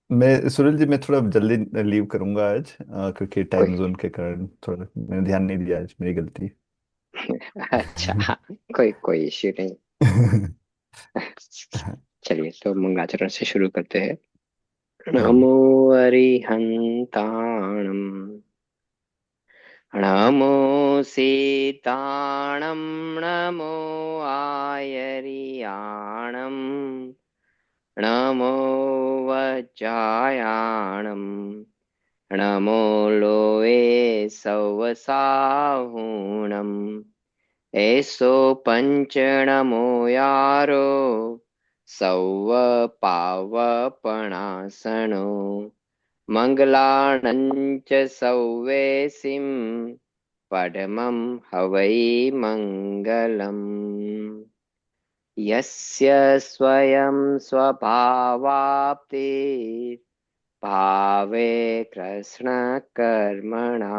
मैं सुनील जी, मैं थोड़ा जल्दी लीव करूंगा आज, क्योंकि कोई टाइम जोन के कारण थोड़ा मैंने ध्यान नहीं दिया, आज मेरी गलती। अच्छा, हाँ, कोई कोई इश्यू नहीं। चलिए, तो मंगलाचरण से शुरू करते हैं। हाँ। नमो अरिहंताणम, नमो सीताणम, नमो आयरियाणम, नमो वज्रायाणम, नमो लोए सवसाहुणम, एसो पंचणमो यारो सौव पावपणासनो, मङ्गलाणञ्च सौवेसिं पडमं हवै मङ्गलम्। यस्य स्वयं स्वभावाप्तिर्भावे कृष्णकर्मणा,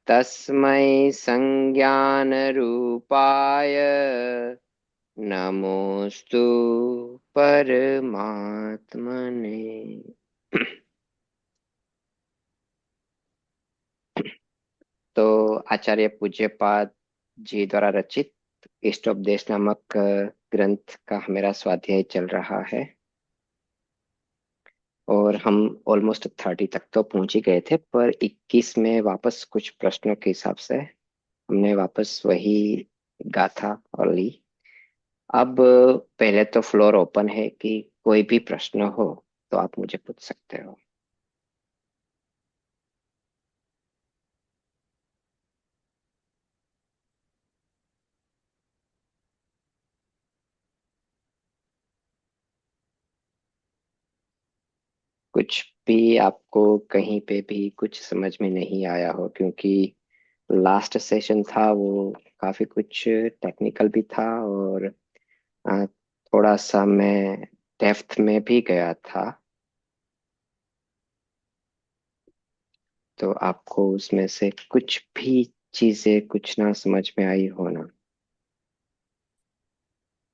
तस्मै संज्ञानरूपाय नमोस्तु परमात्मने। तो आचार्य पूज्यपाद जी द्वारा रचित इष्टोपदेश नामक ग्रंथ का मेरा स्वाध्याय चल रहा है। और हम ऑलमोस्ट 30 तक तो पहुंच ही गए थे, पर 21 में वापस कुछ प्रश्नों के हिसाब से हमने वापस वही गाथा और ली। अब पहले तो फ्लोर ओपन है कि कोई भी प्रश्न हो तो आप मुझे पूछ सकते हो। कुछ भी आपको कहीं पे भी कुछ समझ में नहीं आया हो, क्योंकि लास्ट सेशन था वो काफी कुछ टेक्निकल भी था, और थोड़ा सा मैं डेप्थ में भी गया था। तो आपको उसमें से कुछ भी चीजें कुछ ना समझ में आई हो ना,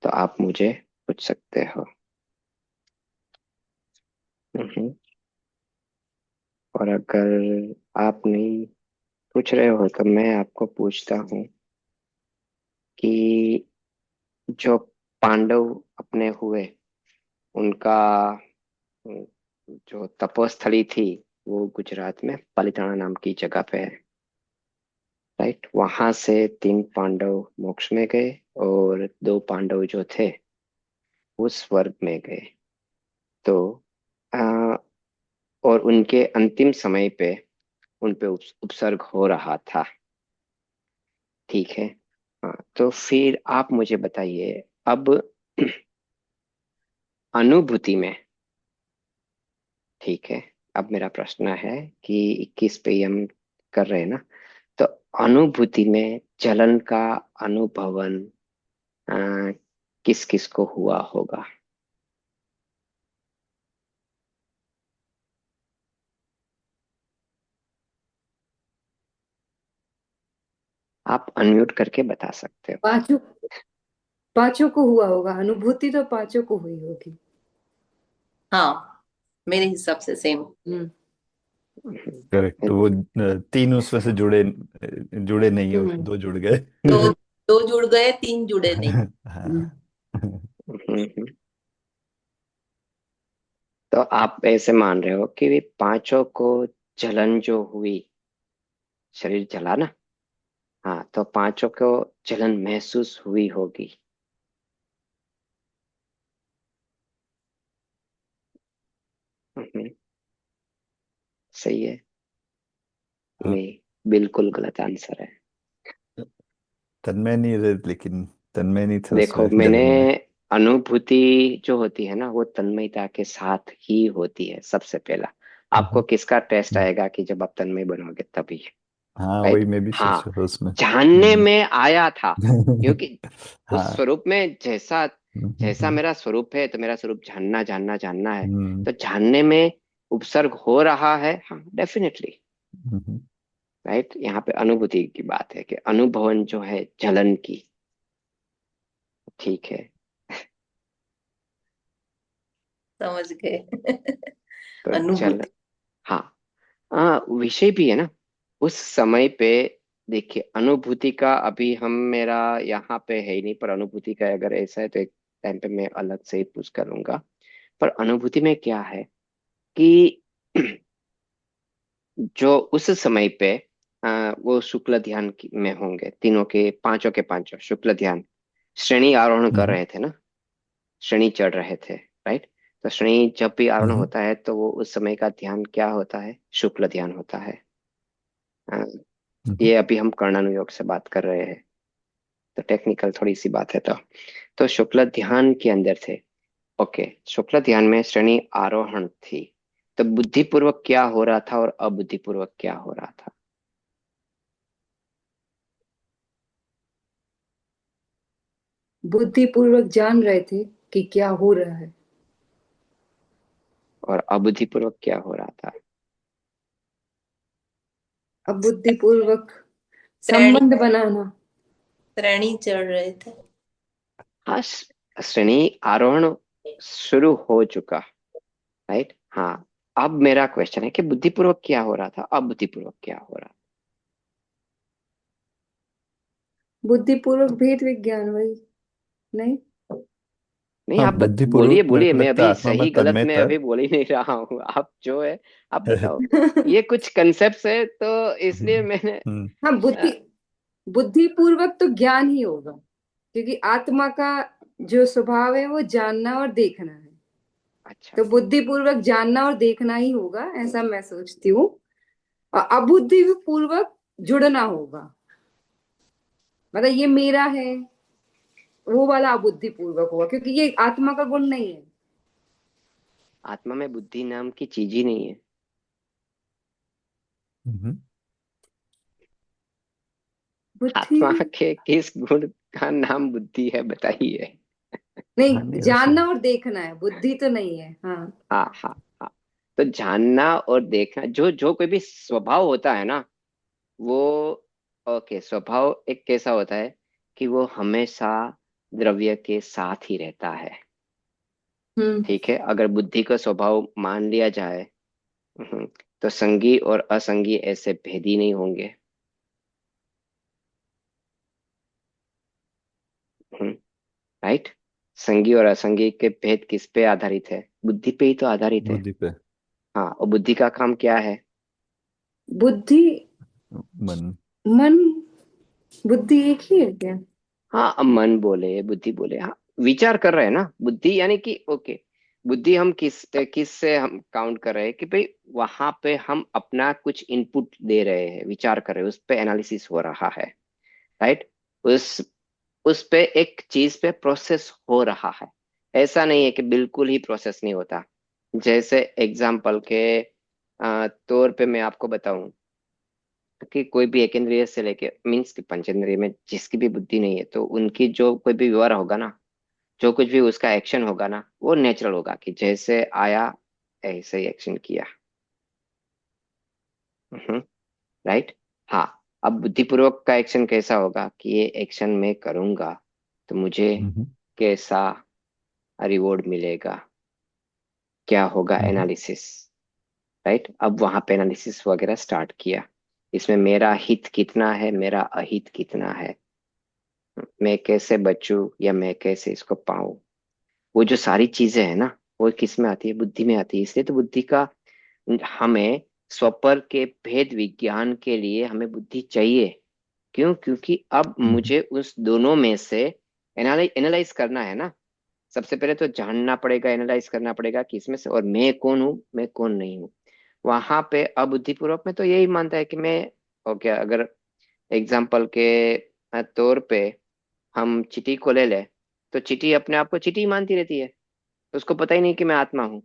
तो आप मुझे पूछ सकते हो। हम्म। और अगर आप नहीं पूछ रहे हो तो मैं आपको पूछता हूँ कि जो पांडव अपने हुए, उनका जो तपोस्थली थी वो गुजरात में पलिताना नाम की जगह पे है। राइट, वहां से 3 पांडव मोक्ष में गए, और 2 पांडव जो थे वो स्वर्ग में गए। तो आ, और उनके अंतिम समय पे उन पे उपसर्ग हो रहा था। ठीक है। हाँ, तो फिर आप मुझे बताइए अब। अनुभूति में, ठीक है, अब मेरा प्रश्न है कि 21 पे ही हम कर रहे हैं ना, तो अनुभूति में जलन का अनुभवन किस किस को हुआ होगा? आप अनम्यूट करके बता सकते हो। पांचों पांचों को हुआ होगा, अनुभूति तो पांचों को हुई होगी। हाँ, मेरे हिसाब से सेम। हम्म। करेक्ट। तो वो तीन उसमें से जुड़े जुड़े नहीं है, हम्म। दो जुड़ गए। दो दो जुड़ गए, 3 जुड़े नहीं। हम्म। हाँ। हम्म। तो आप ऐसे मान रहे हो कि वे पांचों को जलन जो हुई, शरीर जला ना, हाँ, तो पांचों को जलन महसूस हुई होगी। हम्म, सही है? नहीं, बिल्कुल गलत आंसर है। तन्मय नहीं रहे, लेकिन तन्मय नहीं थे देखो, उसमें मैंने जलन में। अनुभूति जो होती है ना, वो तन्मयता के साथ ही होती है सबसे पहला। आपको हम्म। किसका टेस्ट आएगा कि जब आप तन्मय बनोगे तभी। हाँ, वही राइट, मैं भी सोच हाँ, रहा था उसमें। जानने में आया था, क्योंकि उस हाँ। स्वरूप में जैसा जैसा मेरा स्वरूप है, तो मेरा स्वरूप जानना जानना जानना है। हम्म। तो जानने में उपसर्ग हो रहा है, हाँ, डेफिनेटली। हम्म। राइट, यहाँ पे अनुभूति की बात है कि अनुभवन जो है जलन की। ठीक है। समझ गए। तो चल, अनुभूति। हाँ, विषय भी है ना उस समय पे। देखिए, अनुभूति का अभी हम मेरा यहाँ पे है ही नहीं, पर अनुभूति का अगर ऐसा है तो एक टाइम पे मैं अलग से ही पूछ करूंगा। पर अनुभूति में क्या है कि जो उस समय पे वो शुक्ल ध्यान में होंगे, तीनों के पांचों के पांचों शुक्ल ध्यान श्रेणी आरोहण कर हम्म रहे थे ना, श्रेणी चढ़ रहे थे, राइट। तो श्रेणी जब भी आरोहण हम्म होता है तो वो उस समय का ध्यान क्या होता है, शुक्ल ध्यान होता है। अ, हम्म ये अभी हम कर्णानुयोग से बात कर रहे हैं, तो टेक्निकल थोड़ी सी बात है। तो शुक्ल ध्यान के अंदर थे। ओके, शुक्ल ध्यान में श्रेणी आरोहण थी। तो बुद्धिपूर्वक क्या हो रहा था और अबुद्धिपूर्वक क्या हो रहा था? बुद्धिपूर्वक जान रहे थे कि क्या हो रहा है। और अबुद्धिपूर्वक क्या हो रहा था? अब बुद्धिपूर्वक श्रेणी संबंध बनाना। श्रेणी चढ़ रहे थे। हाँ, श्रेणी आरोहण शुरू हो चुका, राइट। हाँ, अब मेरा क्वेश्चन है कि बुद्धिपूर्वक क्या हो रहा था, अबुद्धिपूर्वक क्या हो रहा बुद्धिपूर्वक भेद विज्ञान, वही नहीं। नहीं? हाँ, आप बोलिए बुद्धिपूर्वक मेरे बोलिए, को मैं लगता है अभी आत्मा सही में गलत में तन्मयता। अभी बोल ही नहीं रहा हूँ, आप जो है आप बताओ। ये कुछ कंसेप्ट है तो इसलिए हम्म मैंने हम्म हाँ, बुद्धिपूर्वक तो ज्ञान ही होगा, क्योंकि आत्मा का जो स्वभाव है वो जानना और देखना है। अच्छा, तो बुद्धिपूर्वक जानना और देखना ही होगा, ऐसा मैं सोचती हूँ। और अबुद्धिपूर्वक जुड़ना होगा, मतलब ये मेरा है, वो वाला अबुद्धिपूर्वक होगा, क्योंकि ये आत्मा का गुण नहीं है। आत्मा में बुद्धि नाम की चीज ही नहीं है। हम्म। बुद्धि आत्मा के किस गुण का नाम बुद्धि है, बताइए। हाँ, नहीं, नहीं वैसे। जानना और देखना है, बुद्धि तो नहीं है। हाँ। हाँ हाँ हाँ। तो जानना और देखना, जो जो कोई भी स्वभाव होता है ना, वो, ओके, स्वभाव एक कैसा होता है कि वो हमेशा द्रव्य के साथ ही रहता है। हम्म। ठीक है, अगर बुद्धि का स्वभाव मान लिया जाए, हम्म, तो संगी और असंगी ऐसे भेदी नहीं होंगे। राइट। संगी और असंगी के भेद किस पे आधारित है? बुद्धि पे ही तो आधारित है। बुद्धि पे। हाँ, और बुद्धि का काम क्या है? बुद्धि, मन। मन, बुद्धि एक ही है क्या? हाँ, अब मन बोले बुद्धि बोले, हाँ, विचार कर रहे हैं ना बुद्धि, यानी कि ओके, बुद्धि हम किस से हम काउंट कर रहे हैं कि भाई वहां पे हम अपना कुछ इनपुट दे रहे हैं, विचार कर रहे हैं, उस पे एनालिसिस हो रहा है, राइट। उस उस पे एक चीज पे प्रोसेस हो रहा है। ऐसा नहीं है कि बिल्कुल ही प्रोसेस नहीं होता। जैसे एग्जाम्पल के तौर पे मैं आपको बताऊं कि कोई भी एक इंद्रिय से लेके मीन्स कि पंचेंद्रिय में जिसकी भी बुद्धि नहीं है, तो उनकी जो कोई भी व्यवहार होगा ना, जो कुछ भी उसका एक्शन होगा ना, वो नेचुरल होगा कि जैसे आया ऐसे ही एक्शन किया। राइट। हाँ, अब बुद्धिपूर्वक का एक्शन कैसा होगा कि ये एक्शन मैं करूंगा तो मुझे हम्म कैसा रिवॉर्ड मिलेगा, क्या होगा, हम्म एनालिसिस। राइट, अब वहां पे एनालिसिस वगैरह स्टार्ट किया। इसमें मेरा हित कितना है, मेरा अहित कितना है, मैं कैसे बचूं या मैं कैसे इसको पाऊं, वो जो सारी चीजें हैं ना, वो किस में आती है, बुद्धि में आती है। इसलिए तो बुद्धि का, हमें स्वपर के भेद विज्ञान के लिए हमें बुद्धि चाहिए। क्यों? क्योंकि अब हम्म मुझे उस दोनों में से एनालाइज करना है ना। सबसे पहले तो जानना पड़ेगा, एनालाइज करना पड़ेगा कि इसमें से और मैं कौन हूँ, मैं कौन नहीं हूँ। वहां पे अबुद्धिपूर्वक में तो यही मानता है कि मैं, ओके, अगर एग्जाम्पल के तौर पे हम चींटी को ले ले, तो चींटी अपने आप को चींटी मानती रहती है, तो उसको पता ही नहीं कि मैं आत्मा हूँ।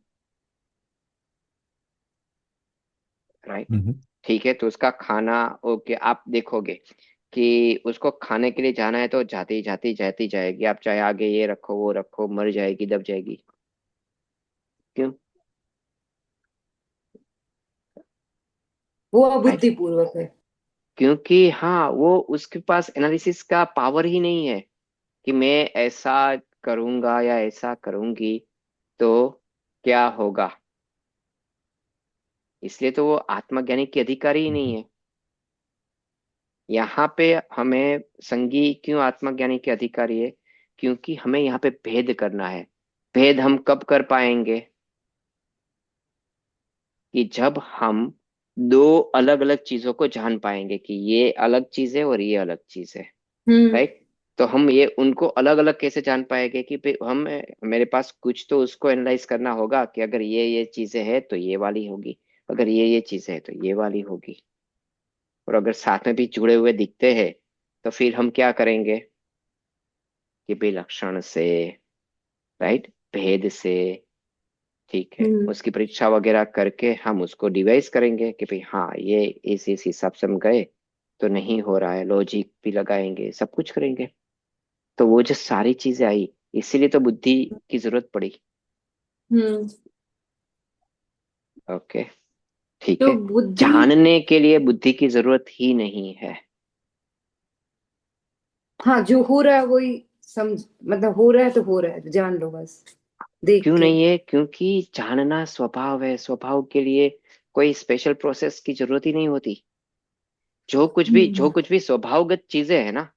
राइट। हम्म ठीक है, तो उसका खाना, ओके, आप देखोगे कि उसको खाने के लिए जाना है तो जाती जाती जाती जाएगी, आप चाहे आगे ये रखो वो रखो, मर जाएगी, दब जाएगी। क्यों? वो राइट। अबुद्धिपूर्वक है। क्योंकि हाँ, वो उसके पास एनालिसिस का पावर ही नहीं है कि मैं ऐसा करूंगा या ऐसा करूंगी तो क्या होगा। इसलिए तो वो आत्मज्ञानी की अधिकारी ही नहीं है। यहाँ पे हमें संगी क्यों आत्मज्ञानी के अधिकारी है? क्योंकि हमें यहाँ पे भेद करना है। भेद हम कब कर पाएंगे? कि जब हम दो अलग अलग चीजों को जान पाएंगे कि ये अलग चीज है और ये अलग चीज है। हम्म राइट। तो हम ये उनको अलग अलग कैसे जान पाएंगे? कि भाई हम मेरे पास कुछ तो उसको एनालाइज करना होगा कि अगर ये चीजें है तो ये वाली होगी, अगर ये चीजें है तो ये वाली होगी। और अगर साथ में भी जुड़े हुए दिखते हैं तो फिर हम क्या करेंगे? कि भाई लक्षण से, राइट, भेद से, ठीक है, हम्म उसकी परीक्षा वगैरह करके हम उसको डिवाइस करेंगे कि भाई हाँ ये इस हिसाब से हम गए तो नहीं हो रहा है, लॉजिक भी लगाएंगे, सब कुछ करेंगे। तो वो जो सारी चीजें आई, इसीलिए तो बुद्धि की जरूरत पड़ी। हम्म ओके, ठीक तो है। बुद्धि। जानने के लिए बुद्धि की जरूरत ही नहीं है। हाँ, जो हो रहा है वही समझ, मतलब हो रहा है तो हो रहा है, जान लो बस देख क्यों के। नहीं है? क्योंकि जानना स्वभाव है। स्वभाव के लिए कोई स्पेशल प्रोसेस की जरूरत ही नहीं होती। जो हम्म कुछ भी स्वभावगत चीजें है ना,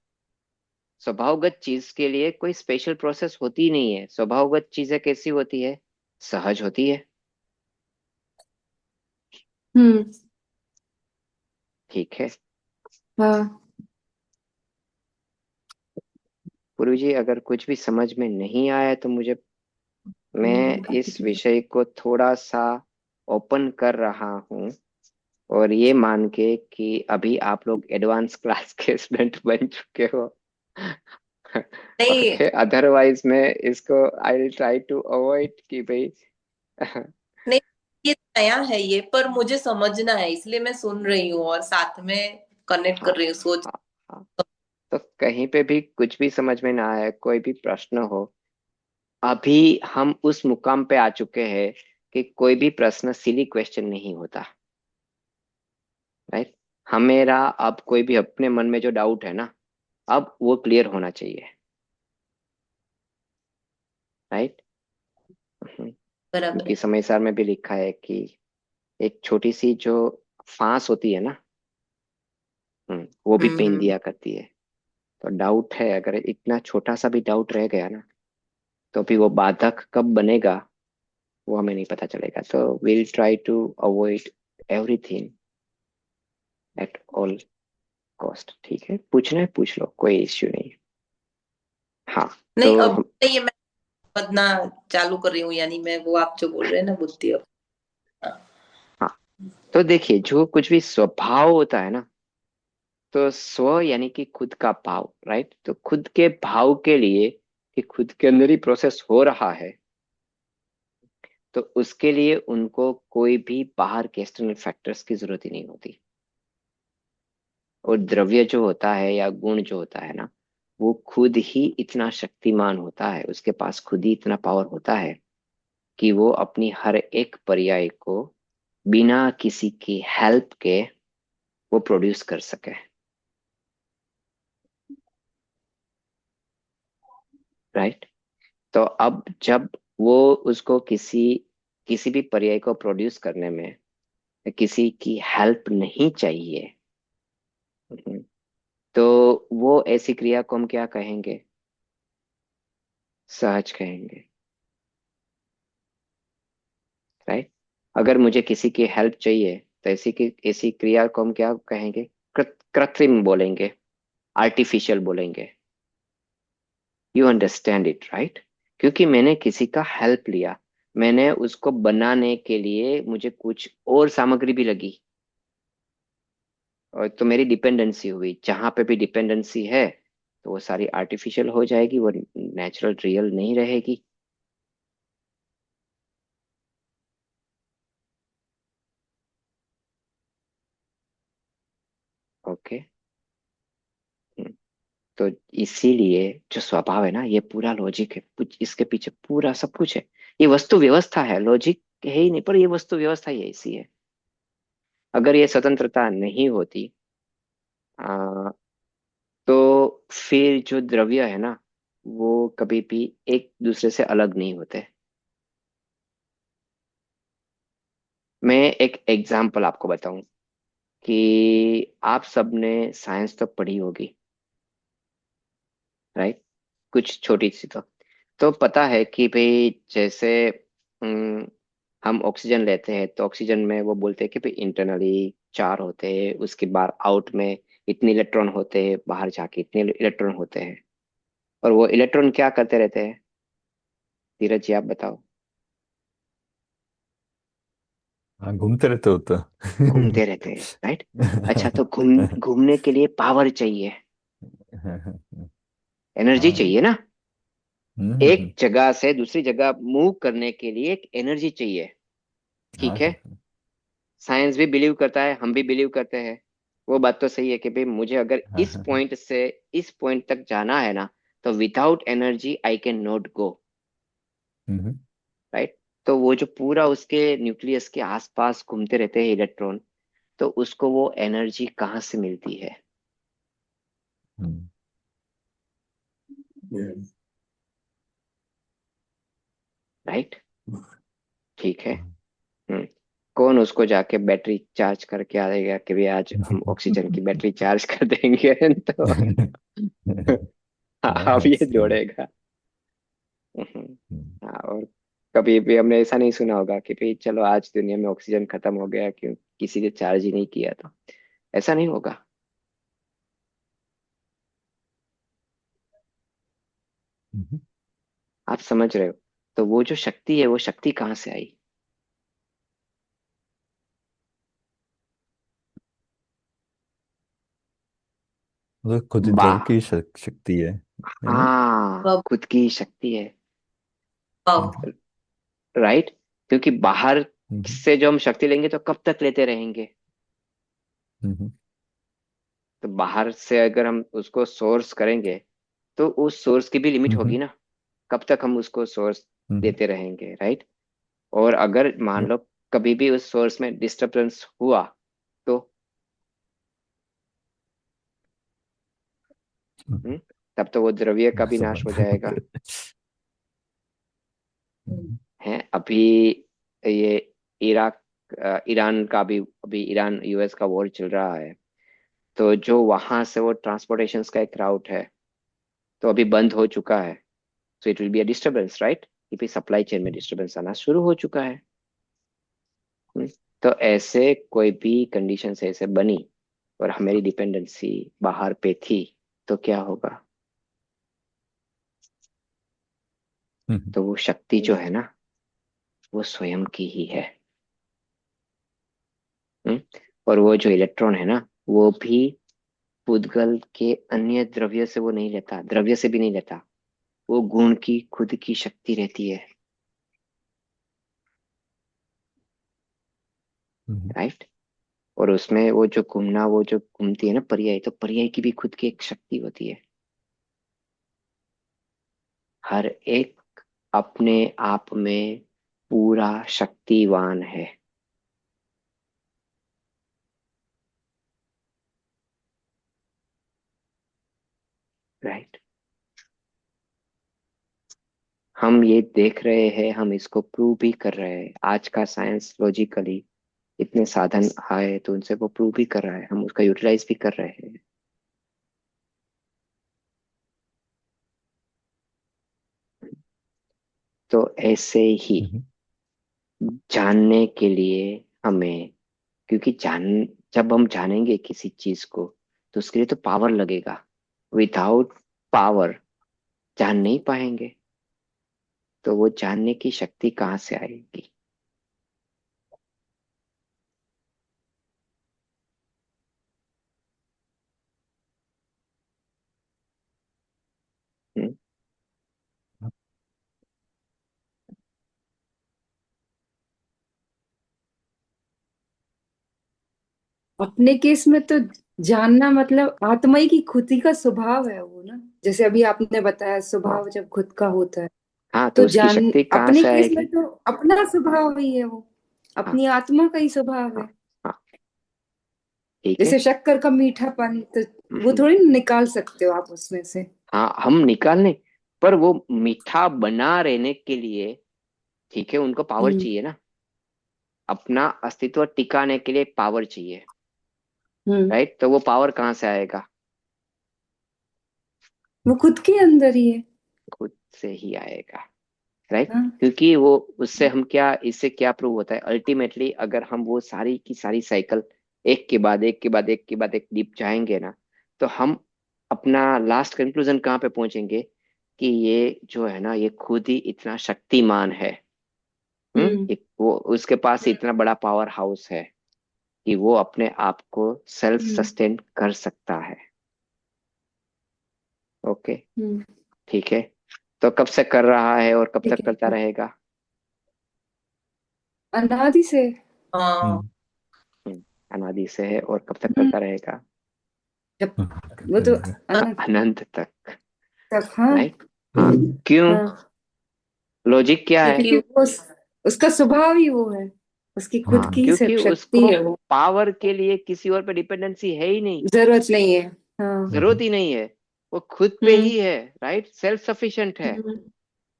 स्वभावगत चीज के लिए कोई स्पेशल प्रोसेस होती ही नहीं है। स्वभावगत चीजें कैसी होती है? सहज होती है। हम्म ठीक है। हाँ। गुरु जी, अगर कुछ भी समझ में नहीं आया तो मुझे, मैं इस विषय को थोड़ा सा ओपन कर रहा हूँ, और ये मान के कि अभी आप लोग एडवांस क्लास के स्टूडेंट बन चुके हो। नहीं ओके, अदरवाइज मैं इसको I will try to avoid कि भाई। नहीं, ये नया है ये, पर मुझे समझना है इसलिए मैं सुन रही हूँ और साथ में कनेक्ट हाँ कर रही हूँ, सोच। हाँ हाँ। तो कहीं पे भी कुछ भी समझ में ना आए, कोई भी प्रश्न हो, अभी हम उस मुकाम पे आ चुके हैं कि कोई भी प्रश्न सिली क्वेश्चन नहीं होता। राइट। हमेरा अब कोई भी अपने मन में जो डाउट है ना, अब वो क्लियर होना चाहिए। राइट। बराबर क्योंकि है। समय सार में भी लिखा है कि एक छोटी सी जो फांस होती है ना, वो भी पेन हम्म। दिया करती है। तो डाउट है, अगर इतना छोटा सा भी डाउट रह गया ना, तो भी वो बाधक कब बनेगा वो हमें नहीं पता चलेगा। तो will try to avoid everything at all cost. ठीक है, पूछना है पूछ लो, कोई इश्यू नहीं है। हाँ। नहीं, तो अब नहीं, ये मैं समझना चालू कर रही हूँ, यानी मैं वो आप जो बोल रहे हैं ना, बुद्धि अब। हाँ, तो देखिए, जो कुछ भी स्वभाव होता है ना, तो स्व यानी कि खुद का भाव, राइट। तो खुद के भाव के लिए, कि खुद के अंदर ही प्रोसेस हो रहा है, तो उसके लिए उनको कोई भी बाहर के एक्सटर्नल फैक्टर्स की जरूरत ही नहीं होती। और द्रव्य जो होता है या गुण जो होता है ना, वो खुद ही इतना शक्तिमान होता है, उसके पास खुद ही इतना पावर होता है कि वो अपनी हर एक पर्याय को बिना किसी की हेल्प के वो प्रोड्यूस कर सके। राइट। तो अब जब वो उसको किसी किसी भी पर्याय को प्रोड्यूस करने में किसी की हेल्प नहीं चाहिए, तो वो ऐसी क्रिया को हम क्या कहेंगे? सहज कहेंगे। राइट। अगर मुझे किसी की हेल्प चाहिए तो ऐसी क्रिया को हम क्या कहेंगे? कृत्रिम बोलेंगे, आर्टिफिशियल बोलेंगे। You understand it, right. क्योंकि मैंने किसी का हेल्प लिया, मैंने उसको बनाने के लिए मुझे कुछ और सामग्री भी लगी, और तो मेरी डिपेंडेंसी हुई। जहां पे भी डिपेंडेंसी है तो वो सारी आर्टिफिशियल हो जाएगी, वो नेचुरल रियल नहीं रहेगी। ओके। तो इसीलिए जो स्वभाव है ना, ये पूरा लॉजिक है, कुछ इसके पीछे पूरा सब कुछ है। ये वस्तु व्यवस्था है, लॉजिक है ही नहीं, पर ये वस्तु व्यवस्था ही ऐसी है। अगर ये स्वतंत्रता नहीं होती, आ, तो फिर जो द्रव्य है ना, वो कभी भी एक दूसरे से अलग नहीं होते। मैं एक एग्जाम्पल आपको बताऊं कि आप सबने साइंस तो पढ़ी होगी, राइट? कुछ छोटी सी तो पता है कि भाई जैसे हम्म, हम ऑक्सीजन लेते हैं तो ऑक्सीजन में वो बोलते हैं कि भाई इंटरनली चार होते हैं, उसके बाद आउट में इतने इलेक्ट्रॉन होते हैं, बाहर जाके इतने इलेक्ट्रॉन होते हैं। और वो इलेक्ट्रॉन क्या करते रहते हैं? धीरज जी आप बताओ। हाँ, घूमते रहते होता। घूमते रहते हैं, राइट? अच्छा, तो घूमने के लिए पावर चाहिए, एनर्जी हाँ। चाहिए ना। हम्म। एक जगह से दूसरी जगह मूव करने के लिए एक एनर्जी चाहिए, हाँ ठीक है? साइंस भी बिलीव करता है, हम भी बिलीव करते हैं। वो बात तो सही है कि भाई मुझे अगर हाँ इस हाँ। पॉइंट से इस पॉइंट तक जाना है ना, तो without energy I can not go, hmm. Right? तो वो जो पूरा उसके न्यूक्लियस के आसपास घूमते रहते हैं इलेक्ट्रॉन, तो उसको वो एनर्जी कहाँ से मिलती है? हम्म। राइट, ठीक है। हम्म कौन उसको जाके बैटरी चार्ज करके आएगा कि भाई आज हम ऑक्सीजन की बैटरी चार्ज कर देंगे? तो अब हाँ, ये सही। जोड़ेगा। हाँ, और कभी भी हमने ऐसा नहीं सुना होगा कि भाई चलो आज दुनिया में ऑक्सीजन खत्म हो गया, क्यों किसी ने चार्ज ही नहीं किया, तो ऐसा नहीं होगा। हम्म। आप समझ रहे हो? तो वो जो शक्ति है, वो शक्ति कहाँ से आई? मतलब खुद बा जड़ की शक्ति है ना? हाँ, वाह, खुद की शक्ति है, वाह। हम्म। राइट? क्योंकि बाहर हम्म। से जो हम शक्ति लेंगे तो कब तक लेते रहेंगे? हम्म। तो बाहर से अगर हम उसको सोर्स करेंगे तो उस सोर्स की भी लिमिट हम्म। होगी ना। कब तक हम उसको सोर्स हम्म। देते रहेंगे, राइट? और अगर मान लो कभी भी उस सोर्स में डिस्टरबेंस हुआ, तो हम्म। तब तो वो द्रव्य का भी नाश हो समझ। जाएगा। हम्म। है अभी ये इराक ईरान का भी, अभी ईरान यूएस का वॉर चल रहा है। तो जो वहां से वो ट्रांसपोर्टेशन का एक राउट है, तो अभी बंद हो चुका है। So it will be a disturbance, right? कि भी सप्लाई चेन में डिस्टरबेंस आना शुरू हो चुका है। हम्म, तो ऐसे कोई भी कंडीशन से ऐसे बनी और हमारी डिपेंडेंसी बाहर पे थी, तो क्या होगा? हम्म। तो वो शक्ति जो है ना, वो स्वयं की ही है। हम्म, और वो जो इलेक्ट्रॉन है ना, वो भी पुद्गल के अन्य द्रव्य से वो नहीं लेता, द्रव्य से भी नहीं लेता। वो गुण की खुद की शक्ति रहती है, हम्म। राइट? और उसमें वो जो घूमना, वो जो घूमती है ना पर्याय, तो पर्याय की भी खुद की एक शक्ति होती है। हर एक अपने आप में पूरा शक्तिवान है, राइट? हम ये देख रहे हैं, हम इसको प्रूव भी कर रहे हैं। आज का साइंस लॉजिकली इतने साधन आए तो उनसे वो प्रूव भी कर रहा है, हम उसका यूटिलाइज भी कर रहे हैं। तो ऐसे ही हम्म। जानने के लिए हमें, क्योंकि जब हम जानेंगे किसी चीज को, तो उसके लिए तो पावर लगेगा। विदाउट पावर जान नहीं पाएंगे। तो वो जानने की शक्ति कहाँ से आएगी? हम्म? अपने केस में तो जानना मतलब आत्मा ही की खुद ही का स्वभाव है वो ना। जैसे अभी आपने बताया स्वभाव जब खुद का होता है, हाँ, तो तो उसकी जान शक्ति कहाँ अपने से केस में आएगी? तो अपना स्वभाव ही है वो, हाँ अपनी आत्मा का ही स्वभाव हाँ है। हाँ, ठीक है। जैसे शक्कर का मीठापन, तो वो हम्म, थोड़ी ना निकाल सकते हो आप उसमें से। हाँ, हम निकाल लें, पर वो मीठा बना रहने के लिए, ठीक है, उनको पावर हम्म। चाहिए ना। अपना अस्तित्व टिकाने के लिए पावर चाहिए, हम्म राइट? तो वो पावर कहाँ से आएगा? वो खुद के अंदर ही है। खुद से ही आएगा, राइट? हाँ क्योंकि वो उससे हम क्या, इससे क्या प्रूव होता है अल्टीमेटली, अगर हम वो सारी की सारी साइकिल एक के बाद एक के बाद एक के बाद एक डीप जाएंगे ना, तो हम अपना लास्ट कंक्लूजन कहाँ पे पहुंचेंगे? कि ये जो है ना, ये खुद ही इतना शक्तिमान है। हम्म वो उसके पास इतना बड़ा पावर हाउस है कि वो अपने आप को सेल्फ हम्म सस्टेन कर सकता है। ओके, हम्म ठीक है। तो कब से कर रहा है और कब ठीक तक है। करता हाँ, रहेगा? अनादि से। हाँ। हम्म, अनादि से है और कब तक हम्म करता रहेगा? जब वो करते तो रहेगा। अनंत अनंत तक, तक। हाँ राइट? हाँ। क्यों? हाँ लॉजिक क्या है? क्योंकि वो उसका स्वभाव ही वो है, उसकी खुद हाँ की ही क्योंकि शक्ति उसको है वो। पावर के लिए किसी और पे डिपेंडेंसी है ही नहीं, जरूरत नहीं है। हाँ जरूरत ही नहीं है। वो खुद पे हम्म ही है, राइट? सेल्फ सफिशिएंट है। हम्म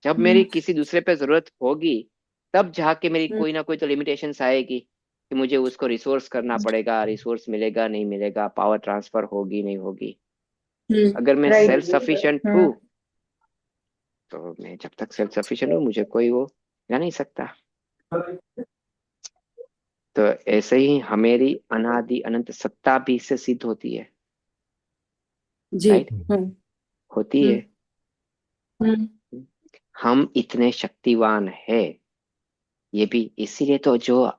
जब मेरी हम्म किसी दूसरे पे जरूरत होगी, तब जाके मेरी हम्म कोई ना कोई तो लिमिटेशंस आएगी कि मुझे उसको रिसोर्स करना पड़ेगा, रिसोर्स मिलेगा नहीं मिलेगा, पावर ट्रांसफर होगी नहीं होगी। अगर मैं राइट। सेल्फ सफिशिएंट हूँ, हाँ तो मैं जब तक सेल्फ सफिशिएंट हूँ, मुझे कोई वो जा नहीं सकता। तो ऐसे ही हमारी अनादि अनंत सत्ता भी इससे सिद्ध होती है, जी। राइट? हम्म होती है। हम्म हम्म हम इतने शक्तिवान है, ये भी इसीलिए तो जो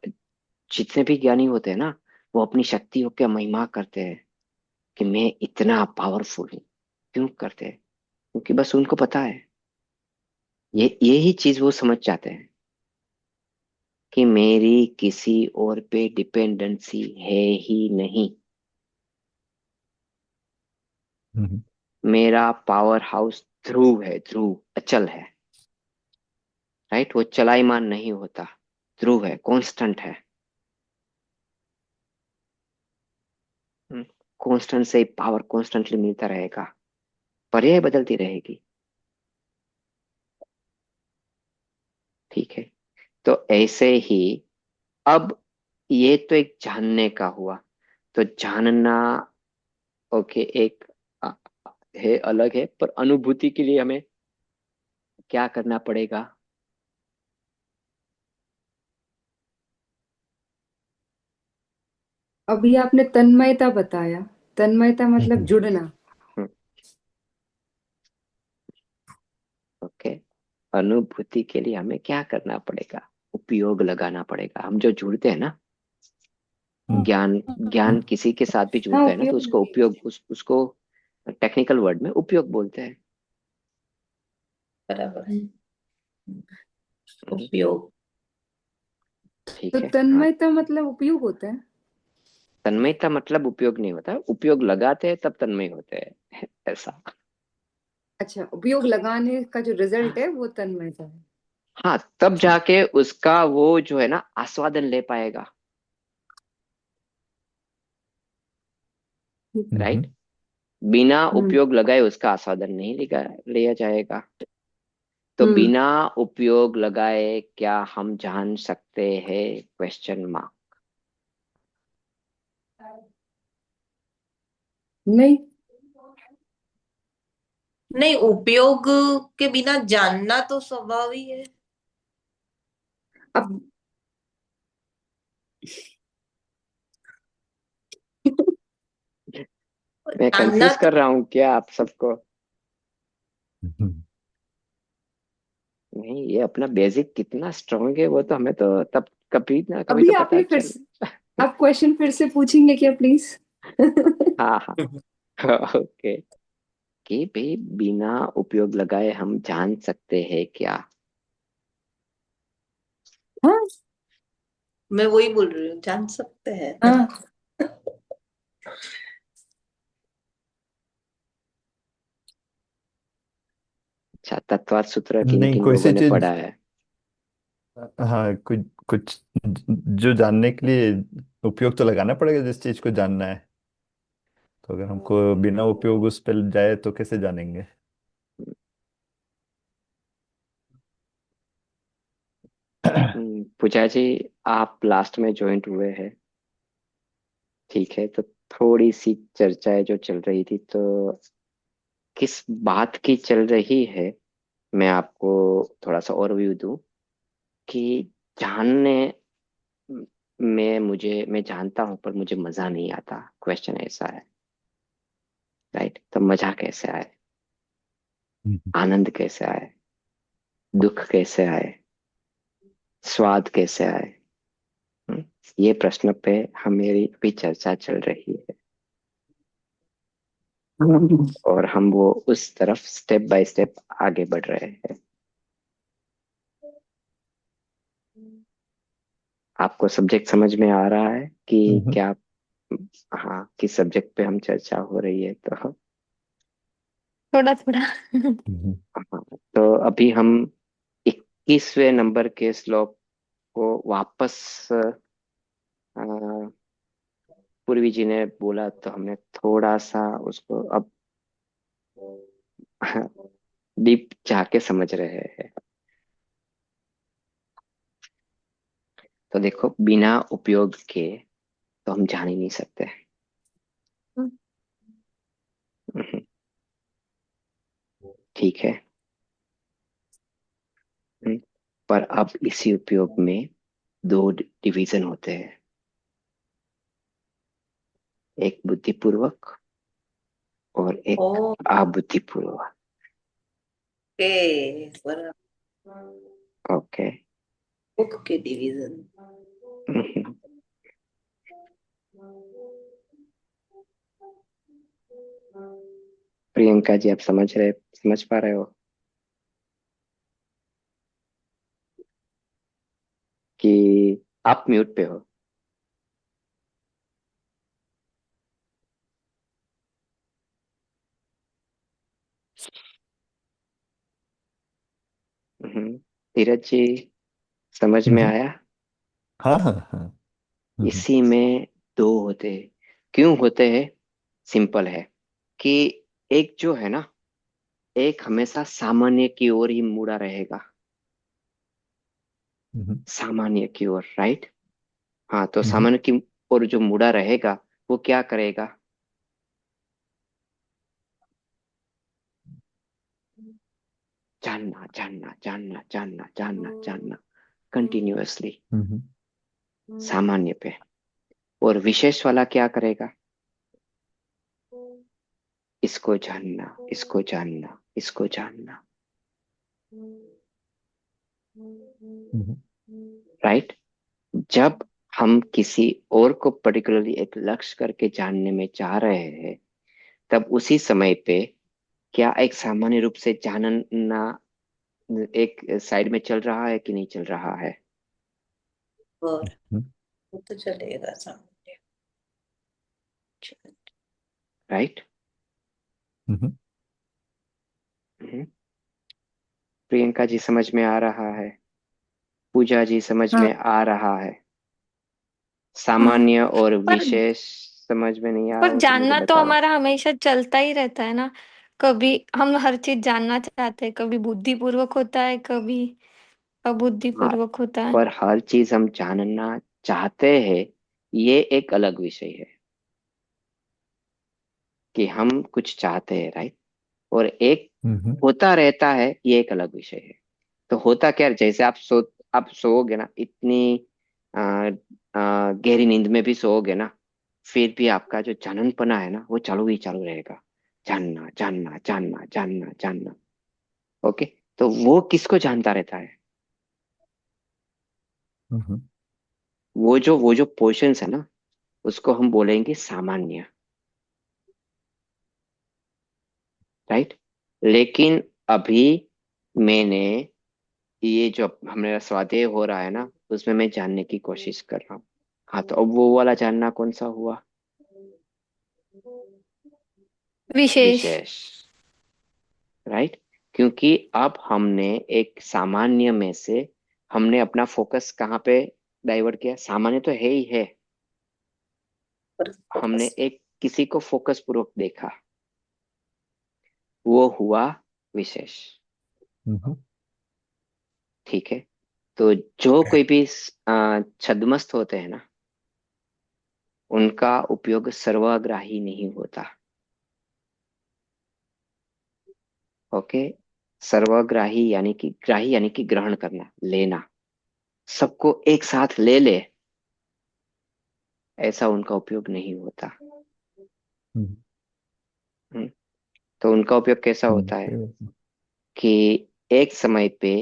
जितने भी ज्ञानी होते हैं ना, वो अपनी शक्तियों की महिमा करते हैं कि मैं इतना पावरफुल हूँ। क्यों करते हैं? क्योंकि बस उनको पता है, ये ही चीज वो समझ जाते हैं कि मेरी किसी और पे डिपेंडेंसी है ही नहीं। हम्म, मेरा पावर हाउस ध्रुव है, ध्रुव अचल है, राइट? वो चलायमान नहीं होता, ध्रुव है, कांस्टेंट है। कांस्टेंट से पावर कॉन्स्टेंटली मिलता रहेगा, पर्याय बदलती रहेगी, ठीक है? तो ऐसे ही, अब ये तो एक जानने का हुआ। तो जानना, ओके, एक अ, है, अलग है, पर अनुभूति के लिए हमें क्या करना पड़ेगा? अभी आपने तन्मयता बताया। तन्मयता मतलब हम्म, जुड़ना। हम्म, ओके। अनुभूति के लिए हमें क्या करना पड़ेगा? उपयोग लगाना पड़ेगा। हम जो जुड़ते हैं ना, हम्म, ज्ञान, ज्ञान किसी के साथ भी हाँ जुड़ता है ना, तो उपयोग। उसको उपयोग, उसको टेक्निकल वर्ड में उपयोग बोलते हैं। बराबर। हम्म। उपयोग। ठीक तो है, हाँ। तन्मयता मतलब उपयोग होता है। तन्मयता मतलब उपयोग नहीं होता, उपयोग लगाते हैं तब तन्मय होते हैं ऐसा। अच्छा, उपयोग लगाने का जो रिजल्ट है वो तन्मयता है। हाँ, तब जाके उसका वो जो है ना, आस्वादन ले पाएगा, हम्म, राइट? बिना हम्म उपयोग लगाए उसका आस्वादन नहीं लिया जाएगा। तो हम्म बिना उपयोग लगाए क्या हम जान सकते हैं? Question mark. नहीं। नहीं, उपयोग के बिना जानना तो स्वभाव ही है। अब मैं जानना कंफ्यूज तो कर रहा हूँ क्या आप सबको? हम्म, नहीं, ये अपना बेसिक कितना स्ट्रांग है वो तो हमें तो तब कभी ना कभी अभी तो पता आपने फिर चल। आप क्वेश्चन फिर से पूछेंगे क्या प्लीज? हाँ हाँ, ओके। कि भाई बिना उपयोग लगाए हम जान सकते हैं क्या? हाँ मैं वही बोल रही हूँ, जान सकते हैं। हाँ अच्छा, तत्वार्थ सूत्र किन नहीं, किन कोई लोगों सी ने चीज। पढ़ा है? हाँ, कुछ कुछ जो जानने के लिए उपयोग तो लगाना पड़ेगा, जिस चीज को जानना है। तो अगर हमको बिना उपयोग उस पर जाए तो कैसे जानेंगे? पूजा जी, आप लास्ट में ज्वाइंट हुए हैं, ठीक है? तो थोड़ी सी चर्चाएं जो चल रही थी, तो किस बात की चल रही है, मैं आपको थोड़ा सा ओवरव्यू दूं कि जानने मैं जानता हूं पर मुझे मजा नहीं आता, क्वेश्चन ऐसा है। राइट? तो मजा कैसे आए, हम्म, आनंद कैसे आए, दुख कैसे आए, स्वाद कैसे आए? हम्म, ये प्रश्न पे हमारी भी चर्चा चल रही है, और हम वो उस तरफ स्टेप बाय स्टेप आगे बढ़ रहे हैं। आपको सब्जेक्ट समझ में आ रहा है कि हम्म, क्या? हाँ, किस सब्जेक्ट पे हम चर्चा हो रही है? तो थोड़ा थोड़ा। हम्म, हाँ, तो अभी हम 21वें नंबर के श्लोक को वापस अ, पूर्वी जी ने बोला तो हमने थोड़ा सा उसको अब डीप जाके समझ रहे हैं। तो देखो, बिना उपयोग के तो हम जान ही नहीं सकते। हम्म, ठीक है। हम्म, पर अब इसी उपयोग में दो डिवीजन होते हैं, एक बुद्धिपूर्वक और एक ओके, अबुद्धिपूर्वक। बराबर। ओके। बुक के डिवीजन। हम्म, प्रियंका जी, आप समझ पा रहे हो कि आप म्यूट पे हो? धीरज जी, समझ में हम्म, आया? हाँ हाँ हाँ। हम्म, इसी में दो होते हैं। क्यों होते हैं? सिंपल है कि एक जो है ना, एक हमेशा सामान्य की ओर ही मुड़ा रहेगा, हम्म, सामान्य की ओर। राइट? हाँ, तो हम्म, सामान्य की ओर जो मुड़ा रहेगा, वो क्या करेगा? जानना जानना जानना जानना जानना जानना, कंटिन्यूअसली, हम्म, सामान्य पे। और विशेष वाला क्या करेगा? इसको जानना, इसको जानना, इसको जानना। हम्म, राइट? जब हम किसी और को पर्टिकुलरली एक लक्ष्य करके जानने में चाह रहे हैं, तब उसी समय पे क्या एक सामान्य रूप से जानना एक साइड में चल रहा है कि नहीं चल रहा है? और हम्म, वो तो चलेगा सामने। राइट? हम्म, प्रियंका जी, समझ में आ रहा है? पूजा जी, समझ हाँ में आ रहा है? हाँ। सामान्य और पर विशेष समझ में नहीं आ रहा पर हो तो मुझे जानना तो बताओ। हमारा हमेशा चलता ही रहता है ना। कभी हम हर चीज जानना चाहते हैं, कभी बुद्धिपूर्वक होता है, कभी हाँ, अबुद्धिपूर्वक होता है। पर हर चीज हम जानना चाहते हैं, ये एक अलग विषय है कि हम कुछ चाहते हैं। राइट? और एक हम्म, होता रहता है, ये एक अलग विषय है। तो होता क्या है, जैसे आप सोओगे ना, इतनी आ, गहरी नींद में भी सोओगे ना, फिर भी आपका जो जाननपना है ना, वो चालू ही चालू रहेगा। जानना जानना जानना जानना जानना। ओके। तो वो किसको जानता रहता है? हम्म, वो जो पोर्शंस है ना, उसको हम बोलेंगे सामान्य। राइट? लेकिन अभी मैंने ये जो हमारा स्वाध्याय हो रहा है ना, उसमें मैं जानने की कोशिश कर रहा हूँ। हाँ, तो अब वो वाला जानना कौन सा हुआ? विशेष। विशेष। राइट? क्योंकि अब हमने एक सामान्य में से हमने अपना फोकस कहाँ पे डाइवर्ट किया? सामान्य तो है ही है, पर हमने फोकस। एक किसी को फोकस पूर्वक देखा, वो हुआ विशेष। हम्म, ठीक है? तो जो कोई भी छद्मस्त होते हैं ना, उनका उपयोग सर्वग्राही नहीं होता। ओके। सर्वग्राही यानी कि ग्राही यानी कि ग्रहण करना, लेना, सबको एक साथ ले ले, ऐसा उनका उपयोग नहीं होता। हम्म। हम्म, तो उनका उपयोग कैसा होता है सही बात है। कि एक समय पे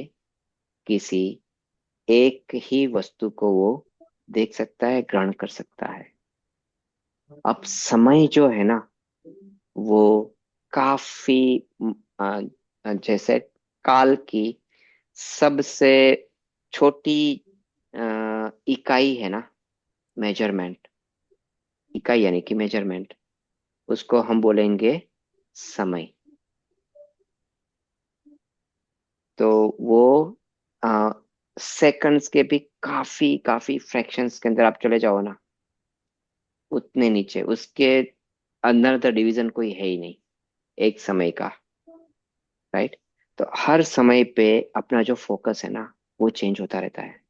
किसी एक ही वस्तु को वो देख सकता है, ग्रहण कर सकता है। अब समय जो है ना, वो काफी आ, जैसे काल की सबसे छोटी इकाई है ना, मेजरमेंट, इकाई यानी कि मेजरमेंट, उसको हम बोलेंगे समय। तो वो आ, सेकंड्स के भी काफी काफी फ्रैक्शंस के अंदर आप चले जाओ ना, उतने नीचे उसके अंदर तो डिवीजन कोई है ही नहीं एक समय का। राइट। तो हर समय पे अपना जो फोकस है ना, वो चेंज होता रहता है।